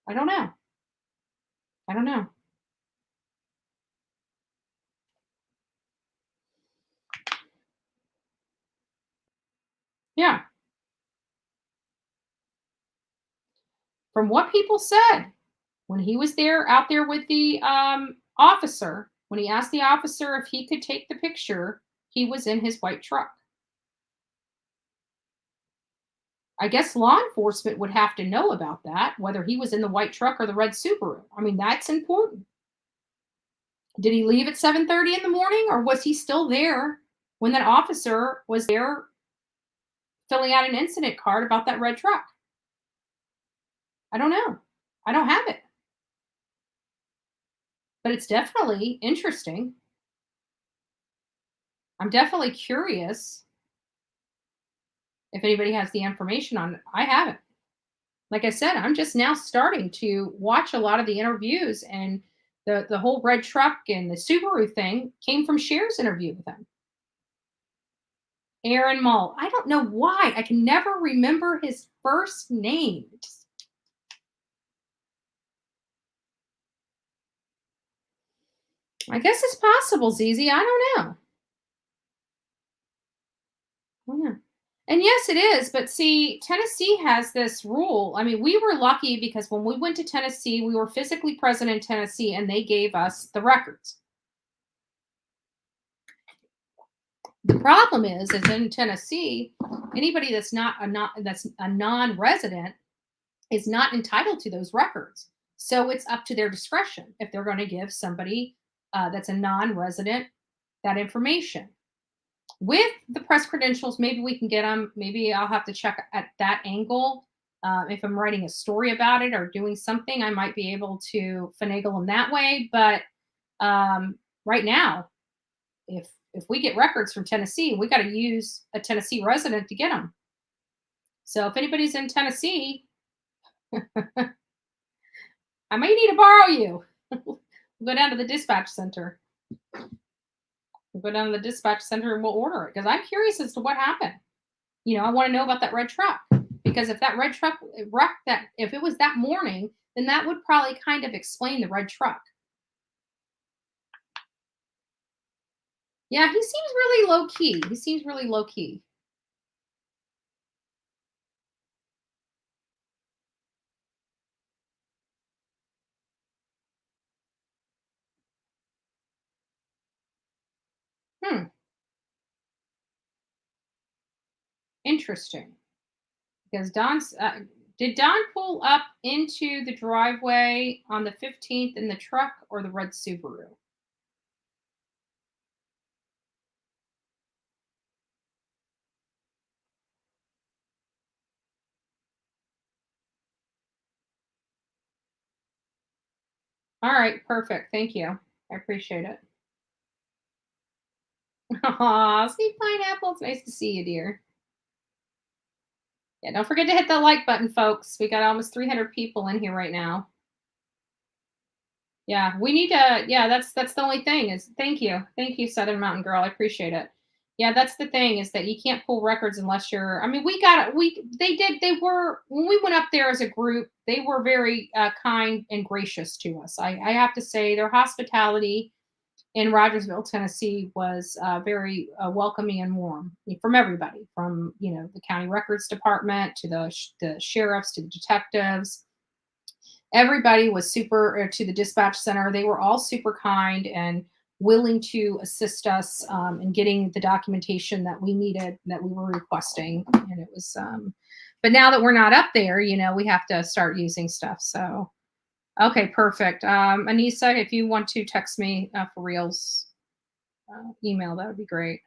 I don't know. I don't know. Yeah. From what people said, when he was out there with the officer, when he asked the officer if he could take the picture, he was in his white truck. I guess law enforcement would have to know about that, whether he was in the white truck or the red Subaru. I mean, that's important. Did he leave at 7:30 in the morning, or was he still there when that officer was there filling out an incident card about that red truck? I don't know. I don't have it. But it's definitely interesting. I'm definitely curious if anybody has the information on it. I haven't. Like I said, I'm just now starting to watch a lot of the interviews, and the whole red truck and the Subaru thing came from Cher's interview with him. Aaron Mull. I don't know why. I can never remember his first name. I guess it's possible, Zizi. I don't know. Yeah. And yes, it is. But see, Tennessee has this rule. I mean, we were lucky because when we went to Tennessee, we were physically present in Tennessee and they gave us the records. The problem is in Tennessee, anybody that's a non-resident is not entitled to those records. So it's up to their discretion if they're going to give somebody that's a non-resident that information. With the press credentials, maybe we can get them. Maybe I'll have to check at that angle. If I'm writing a story about it or doing something, I might be able to finagle them that way. But right now, if we get records from Tennessee, we got to use a Tennessee resident to get them. So if anybody's in Tennessee, I may need to borrow you. We'll go down to the dispatch center. We'll go down to the dispatch center and we'll order it because I'm curious as to what happened. I want to know about that red truck because if that red truck wrecked that, if it was that morning, then that would probably kind of explain the red truck. Yeah, he seems really low key. He seems really low key. Hmm. Interesting. Because did Don pull up into the driveway on the 15th in the truck or the red Subaru? All right, perfect. Thank you. I appreciate it. Aw, sweet pineapple. It's nice to see you, dear. Yeah, don't forget to hit the like button, folks. We got almost 300 people in here right now. Yeah, we need to. Yeah, that's the only thing is. Thank you, Southern Mountain Girl. I appreciate it. Yeah, that's the thing is that you can't pull records unless you're. I mean, we got it. We they did. They were when we went up there as a group. They were very kind and gracious to us. I have to say their hospitality in Rogersville, Tennessee, was very welcoming and warm from everybody, from the county records department to the sheriffs to the detectives. Everybody was super to the dispatch center. They were all super kind and willing to assist us in getting the documentation that we needed, that we were requesting. And it was, but now that we're not up there, we have to start using stuff. So, okay, perfect. Anissa, if you want to text me for reals, email, that would be great.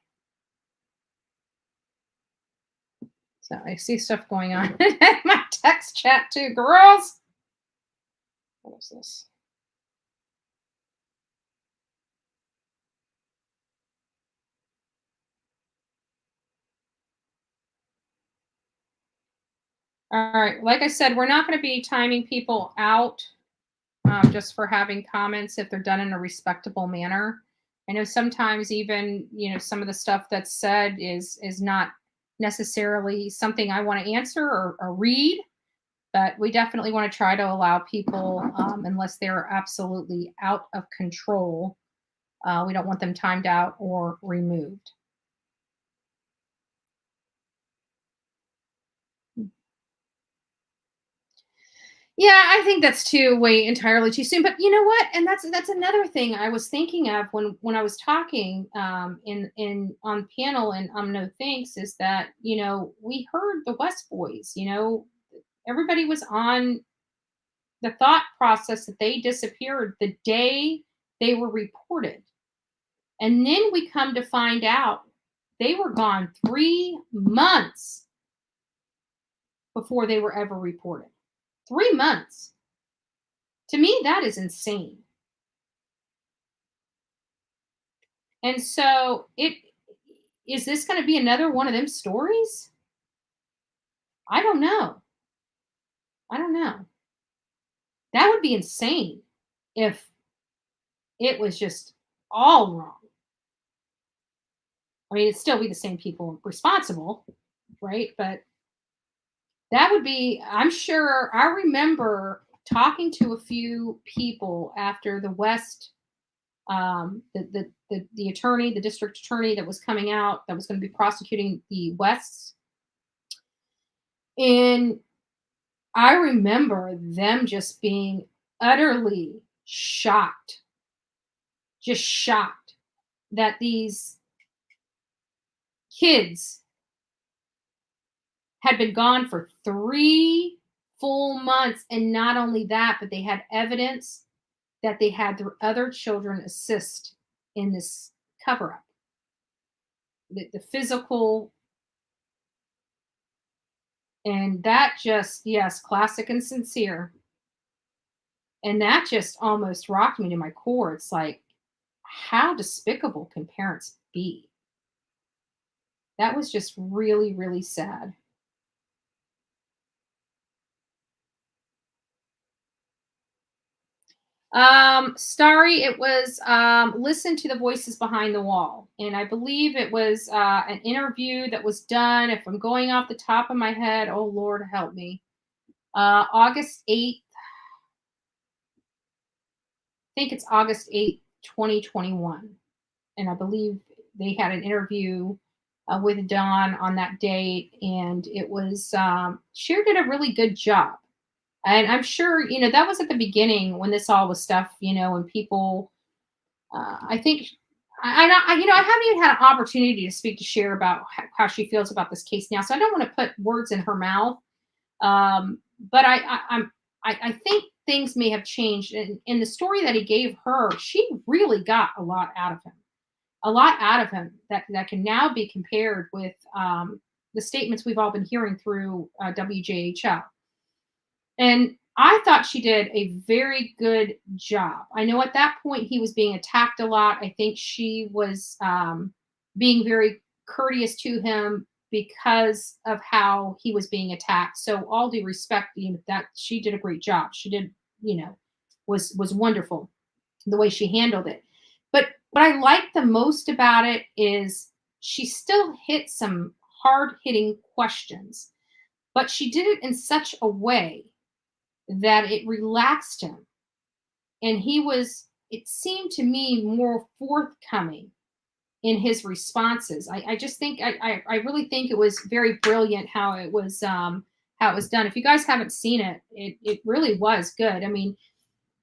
So I see stuff going on in my text chat too, girls. What is this? All right. Like I said, we're not going to be timing people out just for having comments if they're done in a respectable manner. I know sometimes even some of the stuff that's said is not necessarily something I want to answer or read, but we definitely want to try to allow people, unless they're absolutely out of control, we don't want them timed out or removed. Yeah, I think that's too way entirely too soon. But you know what? And that's another thing I was thinking of when I was talking in on panel and no thanks is that we heard the West Boys. Everybody was on the thought process that they disappeared the day they were reported, and then we come to find out they were gone 3 months before they were ever reported. 3 months. To me, that is insane. And so it is this going to be another one of them stories? I don't know. I don't know. That would be insane if it was just all wrong. I mean, it'd still be the same people responsible, right? But that would be, I'm sure, I remember talking to a few people after the West, the attorney, the district attorney that was coming out, that was going to be prosecuting the Wests. And I remember them just being utterly shocked, just shocked that these kids had been gone for 3 full months. And not only that, but they had evidence that they had their other children assist in this cover up. The physical, and that just, yes, classic and sincere. And that just almost rocked me to my core. It's like, how despicable can parents be? That was just really, really sad. Starry, it was listen to the voices behind the wall. And I believe it was an interview that was done, if I'm going off the top of my head, oh Lord help me. August 8th, I think it's August 8th, 2021. And I believe they had an interview with Don on that date, and it was Cher did a really good job. And I'm sure, that was at the beginning when this all was stuff, and people, I think, I haven't even had an opportunity to speak to Cher about how she feels about this case now, so I don't want to put words in her mouth. But I think things may have changed. And in the story that he gave her, she really got a lot out of him, that can now be compared with the statements we've all been hearing through WJHL. And I thought she did a very good job. I know at that point he was being attacked a lot. I think she was being very courteous to him because of how he was being attacked. So all due respect, that she did a great job. She did, was wonderful the way she handled it. But what I like the most about it is she still hit some hard hitting questions, but she did it in such a way that it relaxed him. And it seemed to me, more forthcoming in his responses. I just think, I really think it was very brilliant how it was done. If you guys haven't seen it, it really was good. I mean,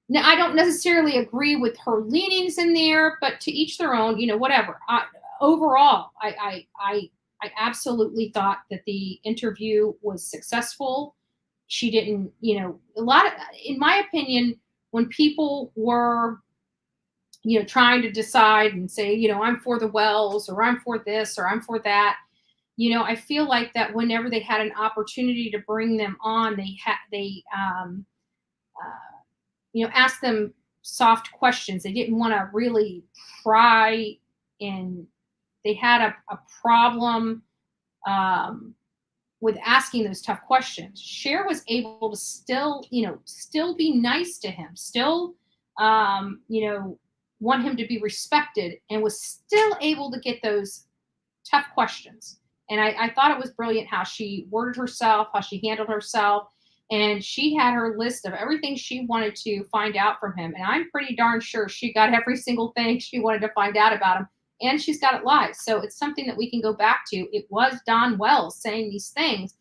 now, I don't necessarily agree with her leanings in there, but to each their own, whatever. Overall, I absolutely thought that the interview was successful. She didn't, a lot of, in my opinion, when people were, trying to decide and say, I'm for the Wells, or I'm for this, or I'm for that, I feel like that whenever they had an opportunity to bring them on, ask them soft questions. They didn't want to really pry, and they had a problem with asking those tough questions. Cher was able to still be nice to him, still, want him to be respected, and was still able to get those tough questions. And I thought it was brilliant how she worded herself, how she handled herself. And she had her list of everything she wanted to find out from him. And I'm pretty darn sure she got every single thing she wanted to find out about him. And she's got it live. So it's something that we can go back to. It was Don Wells saying these things.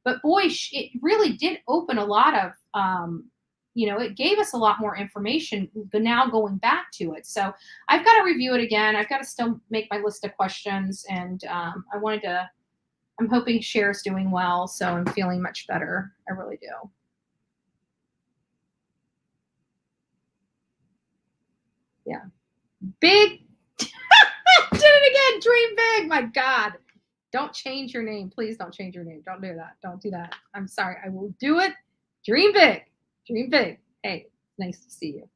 But boy, it really did open a lot of, it gave us a lot more information now going back to it. So I've got to review it again. I've got to still make my list of questions. And I'm hoping Cher's doing well, so I'm feeling much better. I really do. Yeah. Big. Did it again. Dream big. My God. Don't change your name. Please don't change your name. Don't do that. Don't do that. I'm sorry. I will do it. Dream big. Dream big. Hey, nice to see you.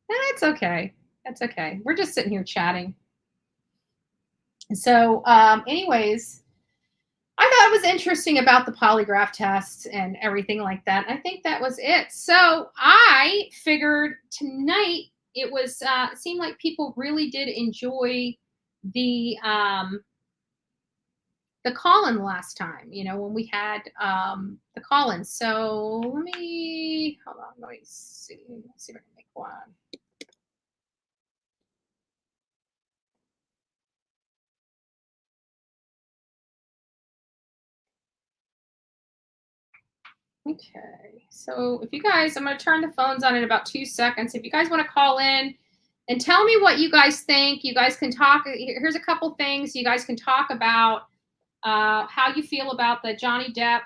That's okay. That's okay. We're just sitting here chatting. So, anyways, I thought it was interesting about the polygraph test and everything like that. I think that was it. So I figured tonight it seemed like people really did enjoy the Collin last time, when we had the Collin. So let me hold on. Let me see. Let's see if I can make one. Okay, so if you guys, I'm going to turn the phones on in about 2 seconds. If you guys want to call in and tell me what you guys think, you guys can talk. Here's a couple things you guys can talk about. How you feel about the Johnny Depp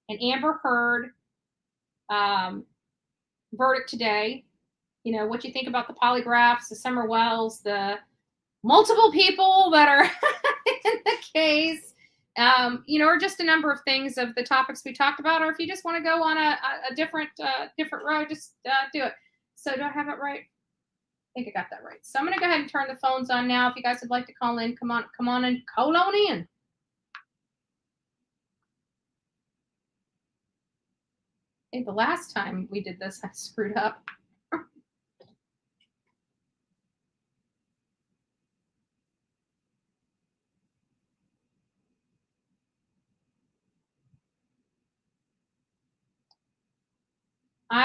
and Amber Heard verdict today. What you think about the polygraphs, the Summer Wells, the multiple people that are in the case. Or just a number of things of the topics we talked about, or if you just want to go on a different road, just do it. So do I have it right? I think I got that right. So I'm going to go ahead and turn the phones on now. If you guys would like to call in, come on and call on in. I think the last time we did this, I screwed up. All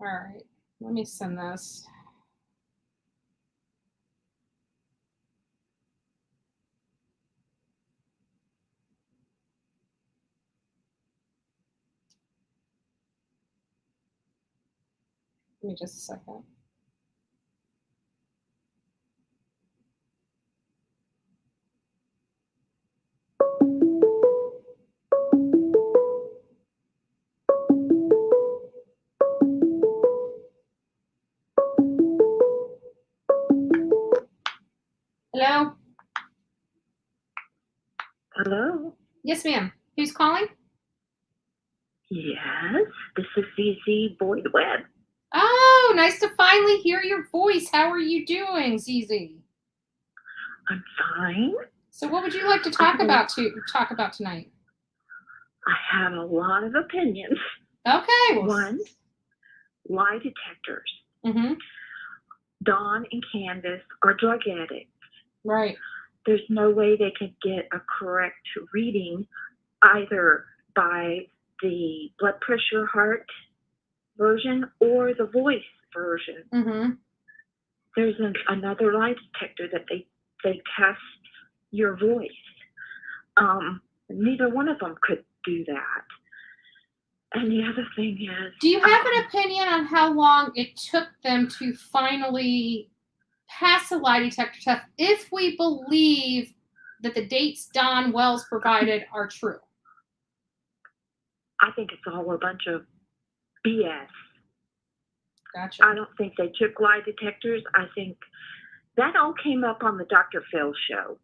right, let me send this. Give me just a second. Hello? Hello? Yes, ma'am. Who's calling? Yes, this is ZZ Boyd Webb. Oh, nice to finally hear your voice. How are you doing, ZZ? I'm fine. So what would you like to talk about tonight? I have a lot of opinions. Okay. Well, one, lie detectors. Mm-hmm. Dawn and Candace are drug addicts. Right. There's no way they could get a correct reading either by the blood pressure heart version or the voice version. Mm-hmm. There's another lie detector that they test your voice. Neither one of them could do that. And the other thing is... Do you have an opinion on how long it took them to finally pass a lie detector test if we believe that the dates Don Wells provided are true? I think it's all a bunch of BS. Gotcha. I don't think they took lie detectors. I think that all came up on the Dr. Phil show.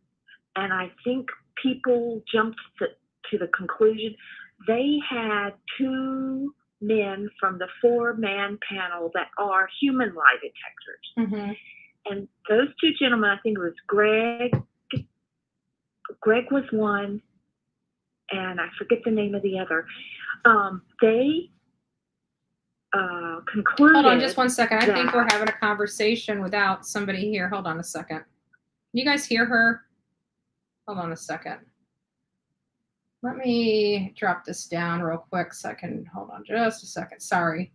And I think people jumped to the conclusion they had two men from the 4-man panel that are human lie detectors. Mm-hmm. And those two gentlemen, I think it was Greg was one, and I forget the name of the other. They concluded... Hold on just one second. I think we're having a conversation without somebody here. Hold on a second. Can you guys hear her? Hold on a second. Let me drop this down real quick so I can, hold on just a second. Sorry.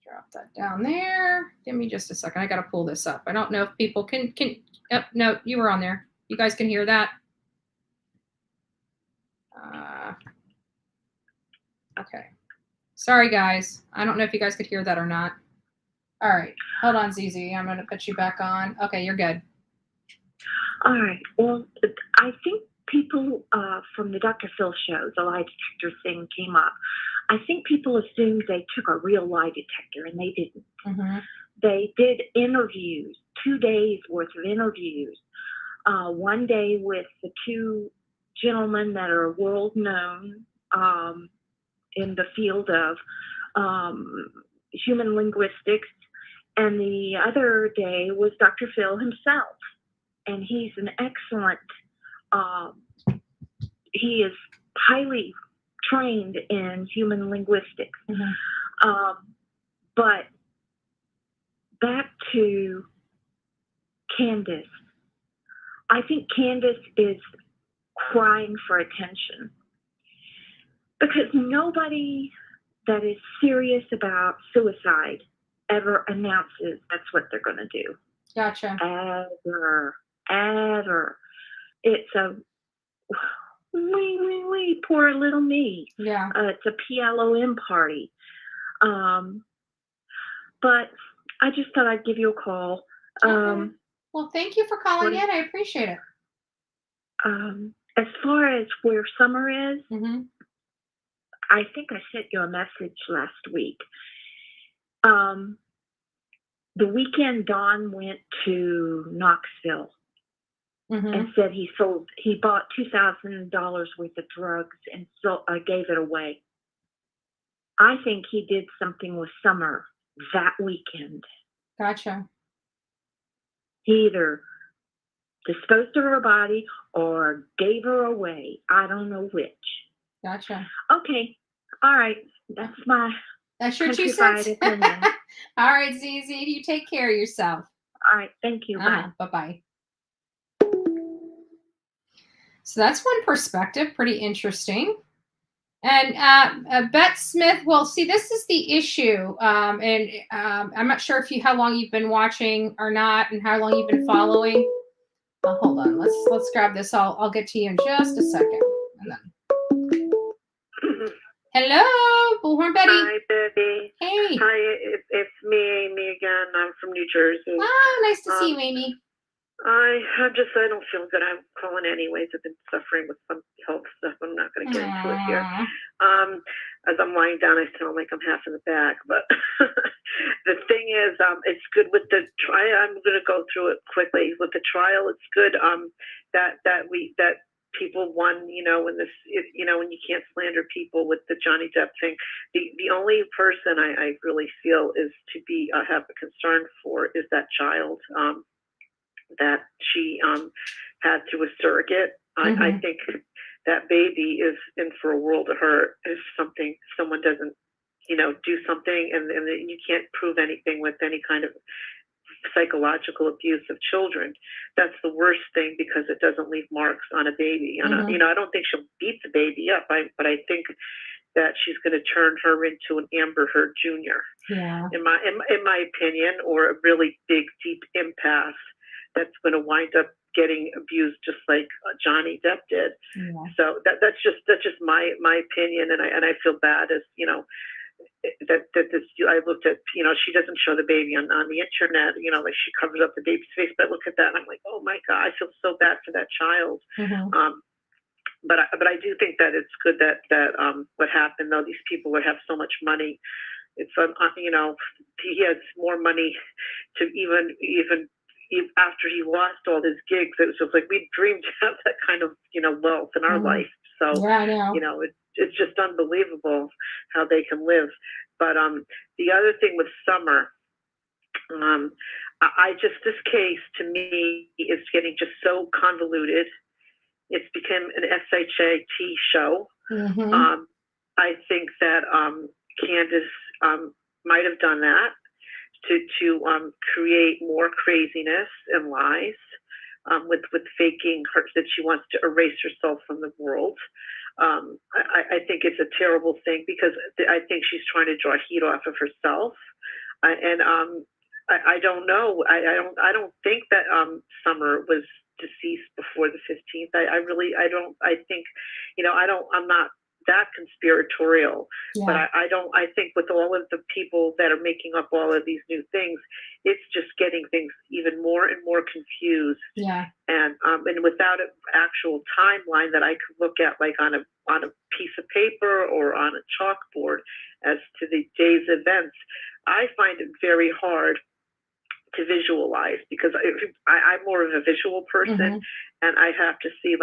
Drop that down there. Give me just a second. I got to pull this up. I don't know if people can, oh, no, you were on there. You guys can hear that? Okay. Sorry, guys. I don't know if you guys could hear that or not. All right. Hold on, ZZ. I'm going to put you back on. Okay, you're good. All right. Well, I think people from the Dr. Phil show, the lie detector thing came up. I think people assumed they took a real lie detector, and they didn't. Mm-hmm. They did interviews, 2 days worth of interviews. One day with the two gentlemen that are world known in the field of human linguistics, and the other day was Dr. Phil himself. And he's an excellent, he is highly trained in human linguistics. Mm-hmm. But back to Candace. I think Candace is crying for attention because nobody that is serious about suicide ever announces that's what they're going to do. Gotcha. Ever. It's a wee, poor little me. Yeah. It's a PLOM party. But I just thought I'd give you a call. Okay. Well, thank you for calling in. I appreciate it. As far as where Summer is, mm-hmm. I think I sent you a message last week. The weekend Don went to Knoxville. Mm-hmm. And said he bought $2,000 worth of drugs and gave it away. I think he did something with Summer that weekend. Gotcha. He either disposed of her body or gave her away. I don't know which. Gotcha. Okay. All right. That's your 2 cents. opinion. All right, ZZ. You take care of yourself. All right. Thank you. Bye. Bye-bye. So that's one perspective, pretty interesting. And Bette Smith, well, see, this is the issue. And I'm not sure how long you've been watching or not and how long you've been following. Oh, hold on. Let's grab this. I'll get to you in just a second. And then Hello, Bullhorn Betty. Hi, Betty. Hey. Hi, it's me, Amy again. I'm from New Jersey. Oh, nice to see you, Amy. I don't feel good. I'm calling anyways. I've been suffering with some health stuff. I'm not going to get into it here. As I'm lying down, I sound like I'm half in the bag. But the thing is, it's good with the trial. I'm going to go through it quickly. With the trial, it's good that people won. When you can't slander people with the Johnny Depp thing. The only person I really feel is to be have a concern for is that child. That she had through a surrogate. I think that baby is in for a world of hurt if someone doesn't, do something and you can't prove anything with any kind of psychological abuse of children. That's the worst thing because it doesn't leave marks on a baby. And I don't think she'll beat the baby up, but I think that she's going to turn her into an Amber Heard Jr. Yeah. In my opinion, or a really big, deep impasse that's going to wind up getting abused just like Johnny Depp did. Yeah. So that's just my opinion, and I feel bad as that this I looked at she doesn't show the baby on the internet, like she covers up the baby's face, but I look at that and I'm like, oh my God, I feel so bad for that child. But I do think that it's good that what happened though, these people would have so much money. It's he has more money to even after he lost all his gigs. It was just like we dreamed to have that kind of wealth in our life. So yeah, I know. It's just unbelievable how they can live. But the other thing with Summer, this case to me is getting just so convoluted. It's become an SHIT show. I think that Candace might have done that to create more craziness and lies with faking her that she wants to erase herself from the world. I think it's a terrible thing because I think she's trying to draw heat off of herself. I don't know. I don't think that Summer was deceased before the 15th. I think, I'm not that conspiratorial, but I think with all of the people that are making up all of these new things, it's just getting things even more and more confused. Yeah. And without an actual timeline that I could look at, like on a piece of paper or on a chalkboard as to the day's events, I find it very hard to visualize because I'm more of a visual person, and I have to see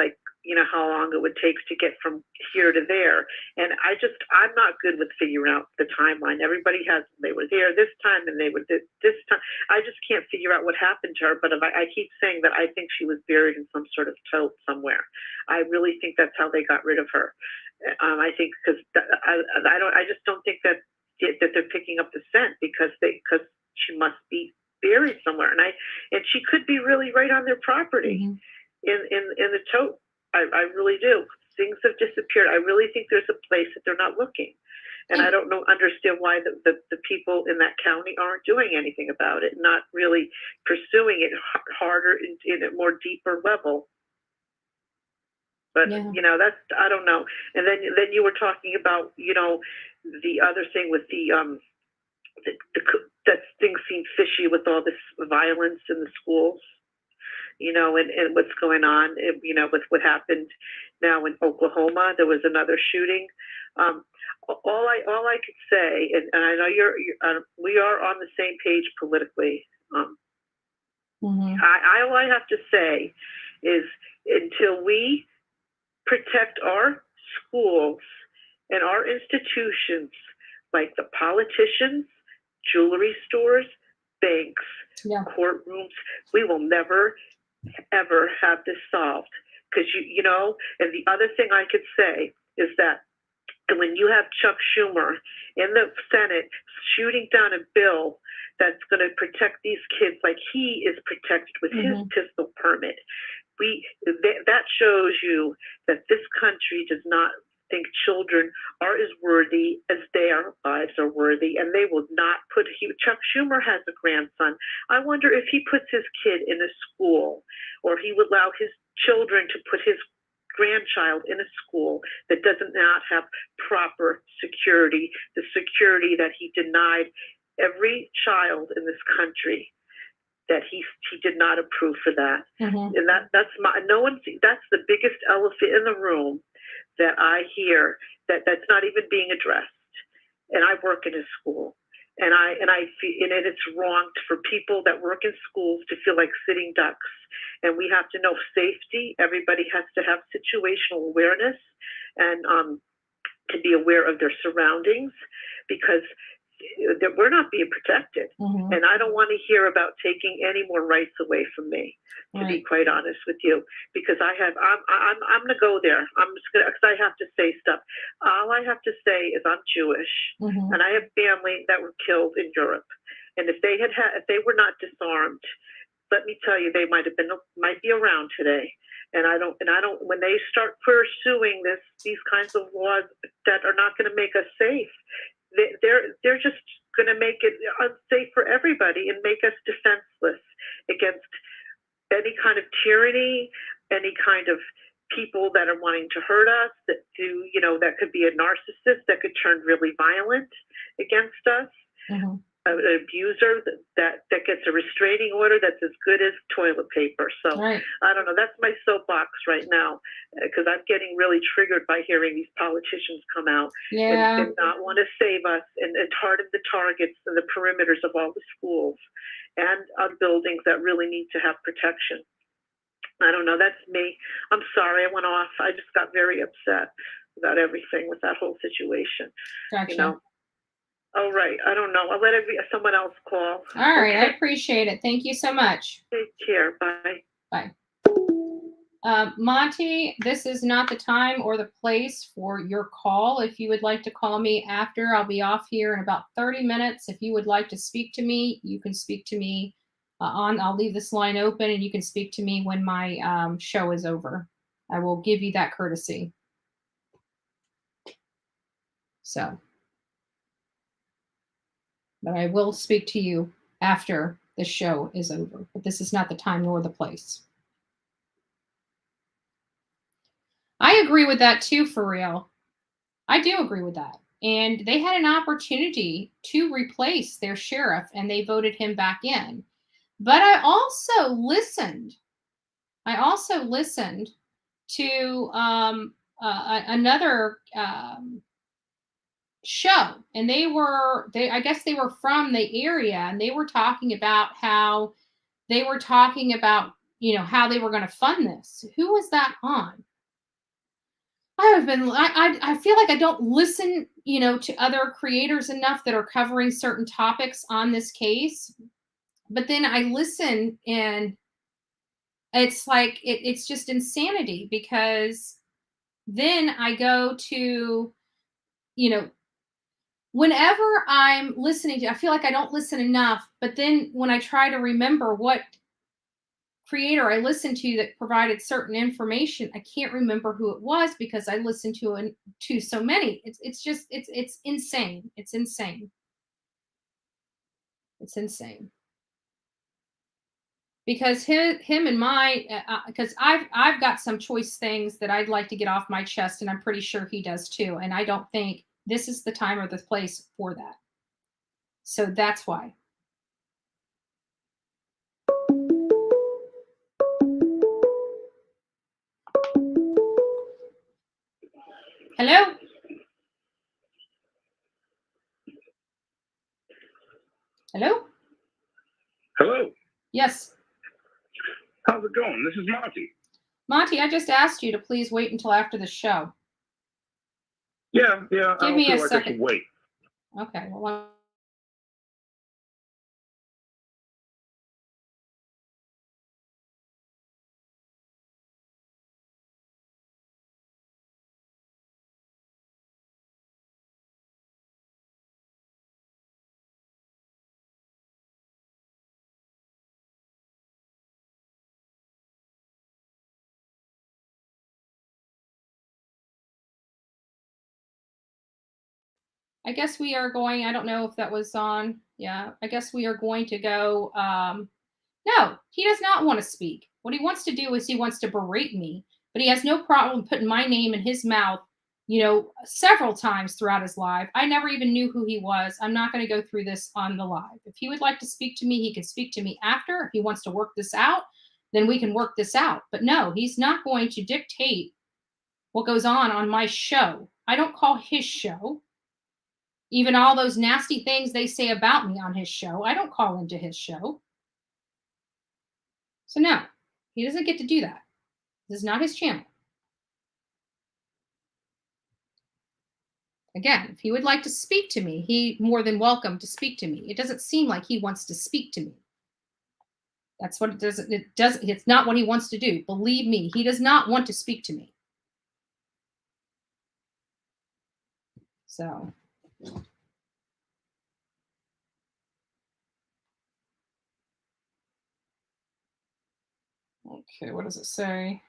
how long it would take to get from here to there. And I'm not good with figuring out the timeline. Everybody they were there this time and they were this time. I just can't figure out what happened to her. But I keep saying that I think she was buried in some sort of tote somewhere. I really think that's how they got rid of her. I think because I just don't think that they're picking up the scent because she must be buried somewhere, and she could be really right on their property in the tote. I really do. Things have disappeared. I really think there's a place that they're not looking, and I don't understand why the people in that county aren't doing anything about it, not really pursuing it harder in a more deeper level. But that's I don't know. And then you were talking about the other thing with that things seem fishy with all this violence in the schools, and what's going on, with what happened now in Oklahoma. There was another shooting. All I could say, and I know we are on the same page politically. All I have to say is until we protect our schools and our institutions, like the politicians, jewelry stores, banks, courtrooms, we will never, ever have this solved. Because, and the other thing I could say is that when you have Chuck Schumer in the Senate shooting down a bill that's going to protect these kids like he is protected with his pistol permit, that shows you that this country does not think children are as worthy as their lives are worthy, and they will not put. Chuck Schumer has a grandson. I wonder if he puts his kid in a school, or he would allow his children to put his grandchild in a school that does not have proper security, the security that he denied every child in this country, that he did not approve for that. Mm-hmm. And that's the biggest elephant in the room that I hear that's not even being addressed. And I work in a school, and it's wrong for people that work in schools to feel like sitting ducks. And we have to know safety. Everybody has to have situational awareness and to be aware of their surroundings, because we're not being protected. Mm-hmm. And I don't want to hear about taking any more rights away from me, to be quite honest with you, because I'm going to go there. I'm just going to, because I have to say stuff. All I have to say is I'm Jewish, mm-hmm. and I have family that were killed in Europe. And if they were not disarmed, let me tell you, they might be around today. And I don't, when they start pursuing these kinds of laws that are not going to make us safe, they're just going to make it unsafe for everybody and make us defenseless against any kind of tyranny, any kind of people that are wanting to hurt us, that that could be a narcissist that could turn really violent against us. Mm-hmm. An abuser that gets a restraining order that's as good as toilet paper. So I don't know. That's my soapbox right now, because I'm getting really triggered by hearing these politicians come out and not want to save us and harden the targets and the perimeters of all the schools and buildings that really need to have protection. I don't know. That's me. I'm sorry. I went off. I just got very upset about everything with that whole situation. Gotcha. All right. I don't know. I'll let someone else call. All right. I appreciate it. Thank you so much. Take care. Bye. Bye. Monty, this is not the time or the place for your call. If you would like to call me after, I'll be off here in about 30 minutes. If you would like to speak to me, you can speak to me I'll leave this line open, and you can speak to me when my show is over. I will give you that courtesy. So. But I will speak to you after the show is over. But this is not the time nor the place. I agree with that too, for real. I do agree with that. And they had an opportunity to replace their sheriff, and they voted him back in. But I also listened to another show, and I guess they were from the area, and they were talking about how they were talking about, how they were going to fund this. Who was that on? I feel like I don't listen, to other creators enough that are covering certain topics on this case. But then I listen, and it's like, it's just insanity, because then I go to, whenever I'm listening to, I feel like I don't listen enough, but then when I try to remember what creator I listened to that provided certain information, I can't remember who it was, because I listened to so many. It's insane. It's insane. It's insane. Because him and because I've got some choice things that I'd like to get off my chest, and I'm pretty sure he does too. And I don't think this is the time or the place for that. So that's why. Hello? Hello? Hello. Yes. How's it going? This is Monty. Monty, I just asked you to please wait until after the show. Yeah. Give me a second. I should wait. Okay. Well, I guess we are going, I don't know if that was on. Yeah, I guess we are going to go. No, he does not want to speak. What he wants to do is he wants to berate me but he has no problem putting my name in his mouth, several times throughout his life. I never even knew who he was. I'm not going to go through this on the live. If he would like to speak to me, he can speak to me after. If he wants to work this out, then we can work this out. But no, he's not going to dictate what goes on my show. I don't call his show. Even all those nasty things they say about me on his show, I don't call into his show. So no, he doesn't get to do that. This is not his channel. Again, if he would like to speak to me, he's more than welcome to speak to me. It doesn't seem like he wants to speak to me. That's what it does. It's not what he wants to do. Believe me, he does not want to speak to me. So. Okay, what does it say?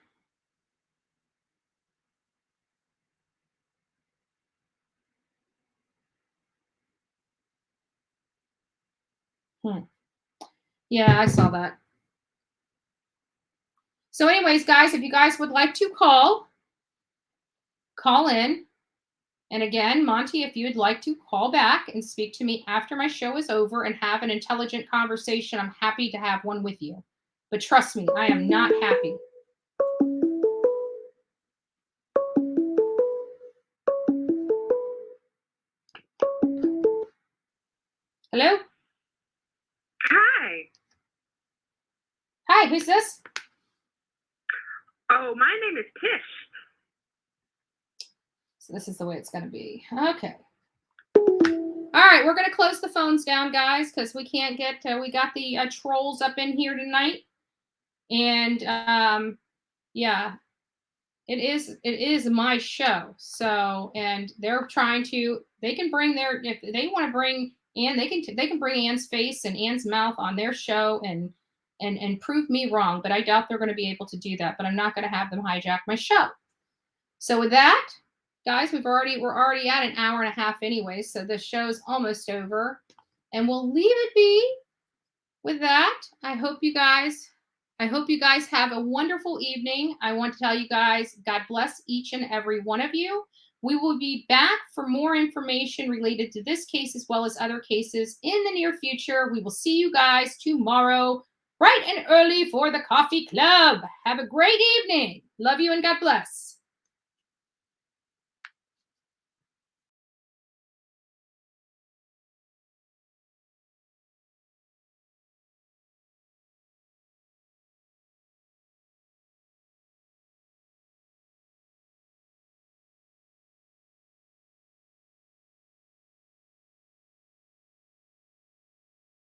Yeah, I saw that. So anyways, guys, if you guys would like to call in. And again, Monty, if you'd like to call back and speak to me after my show is over and have an intelligent conversation, I'm happy to have one with you. But trust me, I am not happy. Hello? Hi. Hi, who's this? Oh, my name is Tish. So this is the way it's going to be. Okay. All right, we're going to close the phones down, guys, because we can't get, we got the trolls up in here tonight. And yeah, it is my show. So, and they're trying to, they can bring their, if they want to bring Ann, they can bring Ann's face and Ann's mouth on their show and prove me wrong, but I doubt they're going to be able to do that. But I'm not going to have them hijack my show. So with that, guys, we're already at an hour and a half anyway, so the show's almost over, and we'll leave it be with that. I hope you guys have a wonderful evening. I want to tell you guys, God bless each and every one of you. We will be back for more information related to this case as well as other cases in the near future. We will see you guys tomorrow, bright and early for the coffee club. Have a great evening. Love you and God bless.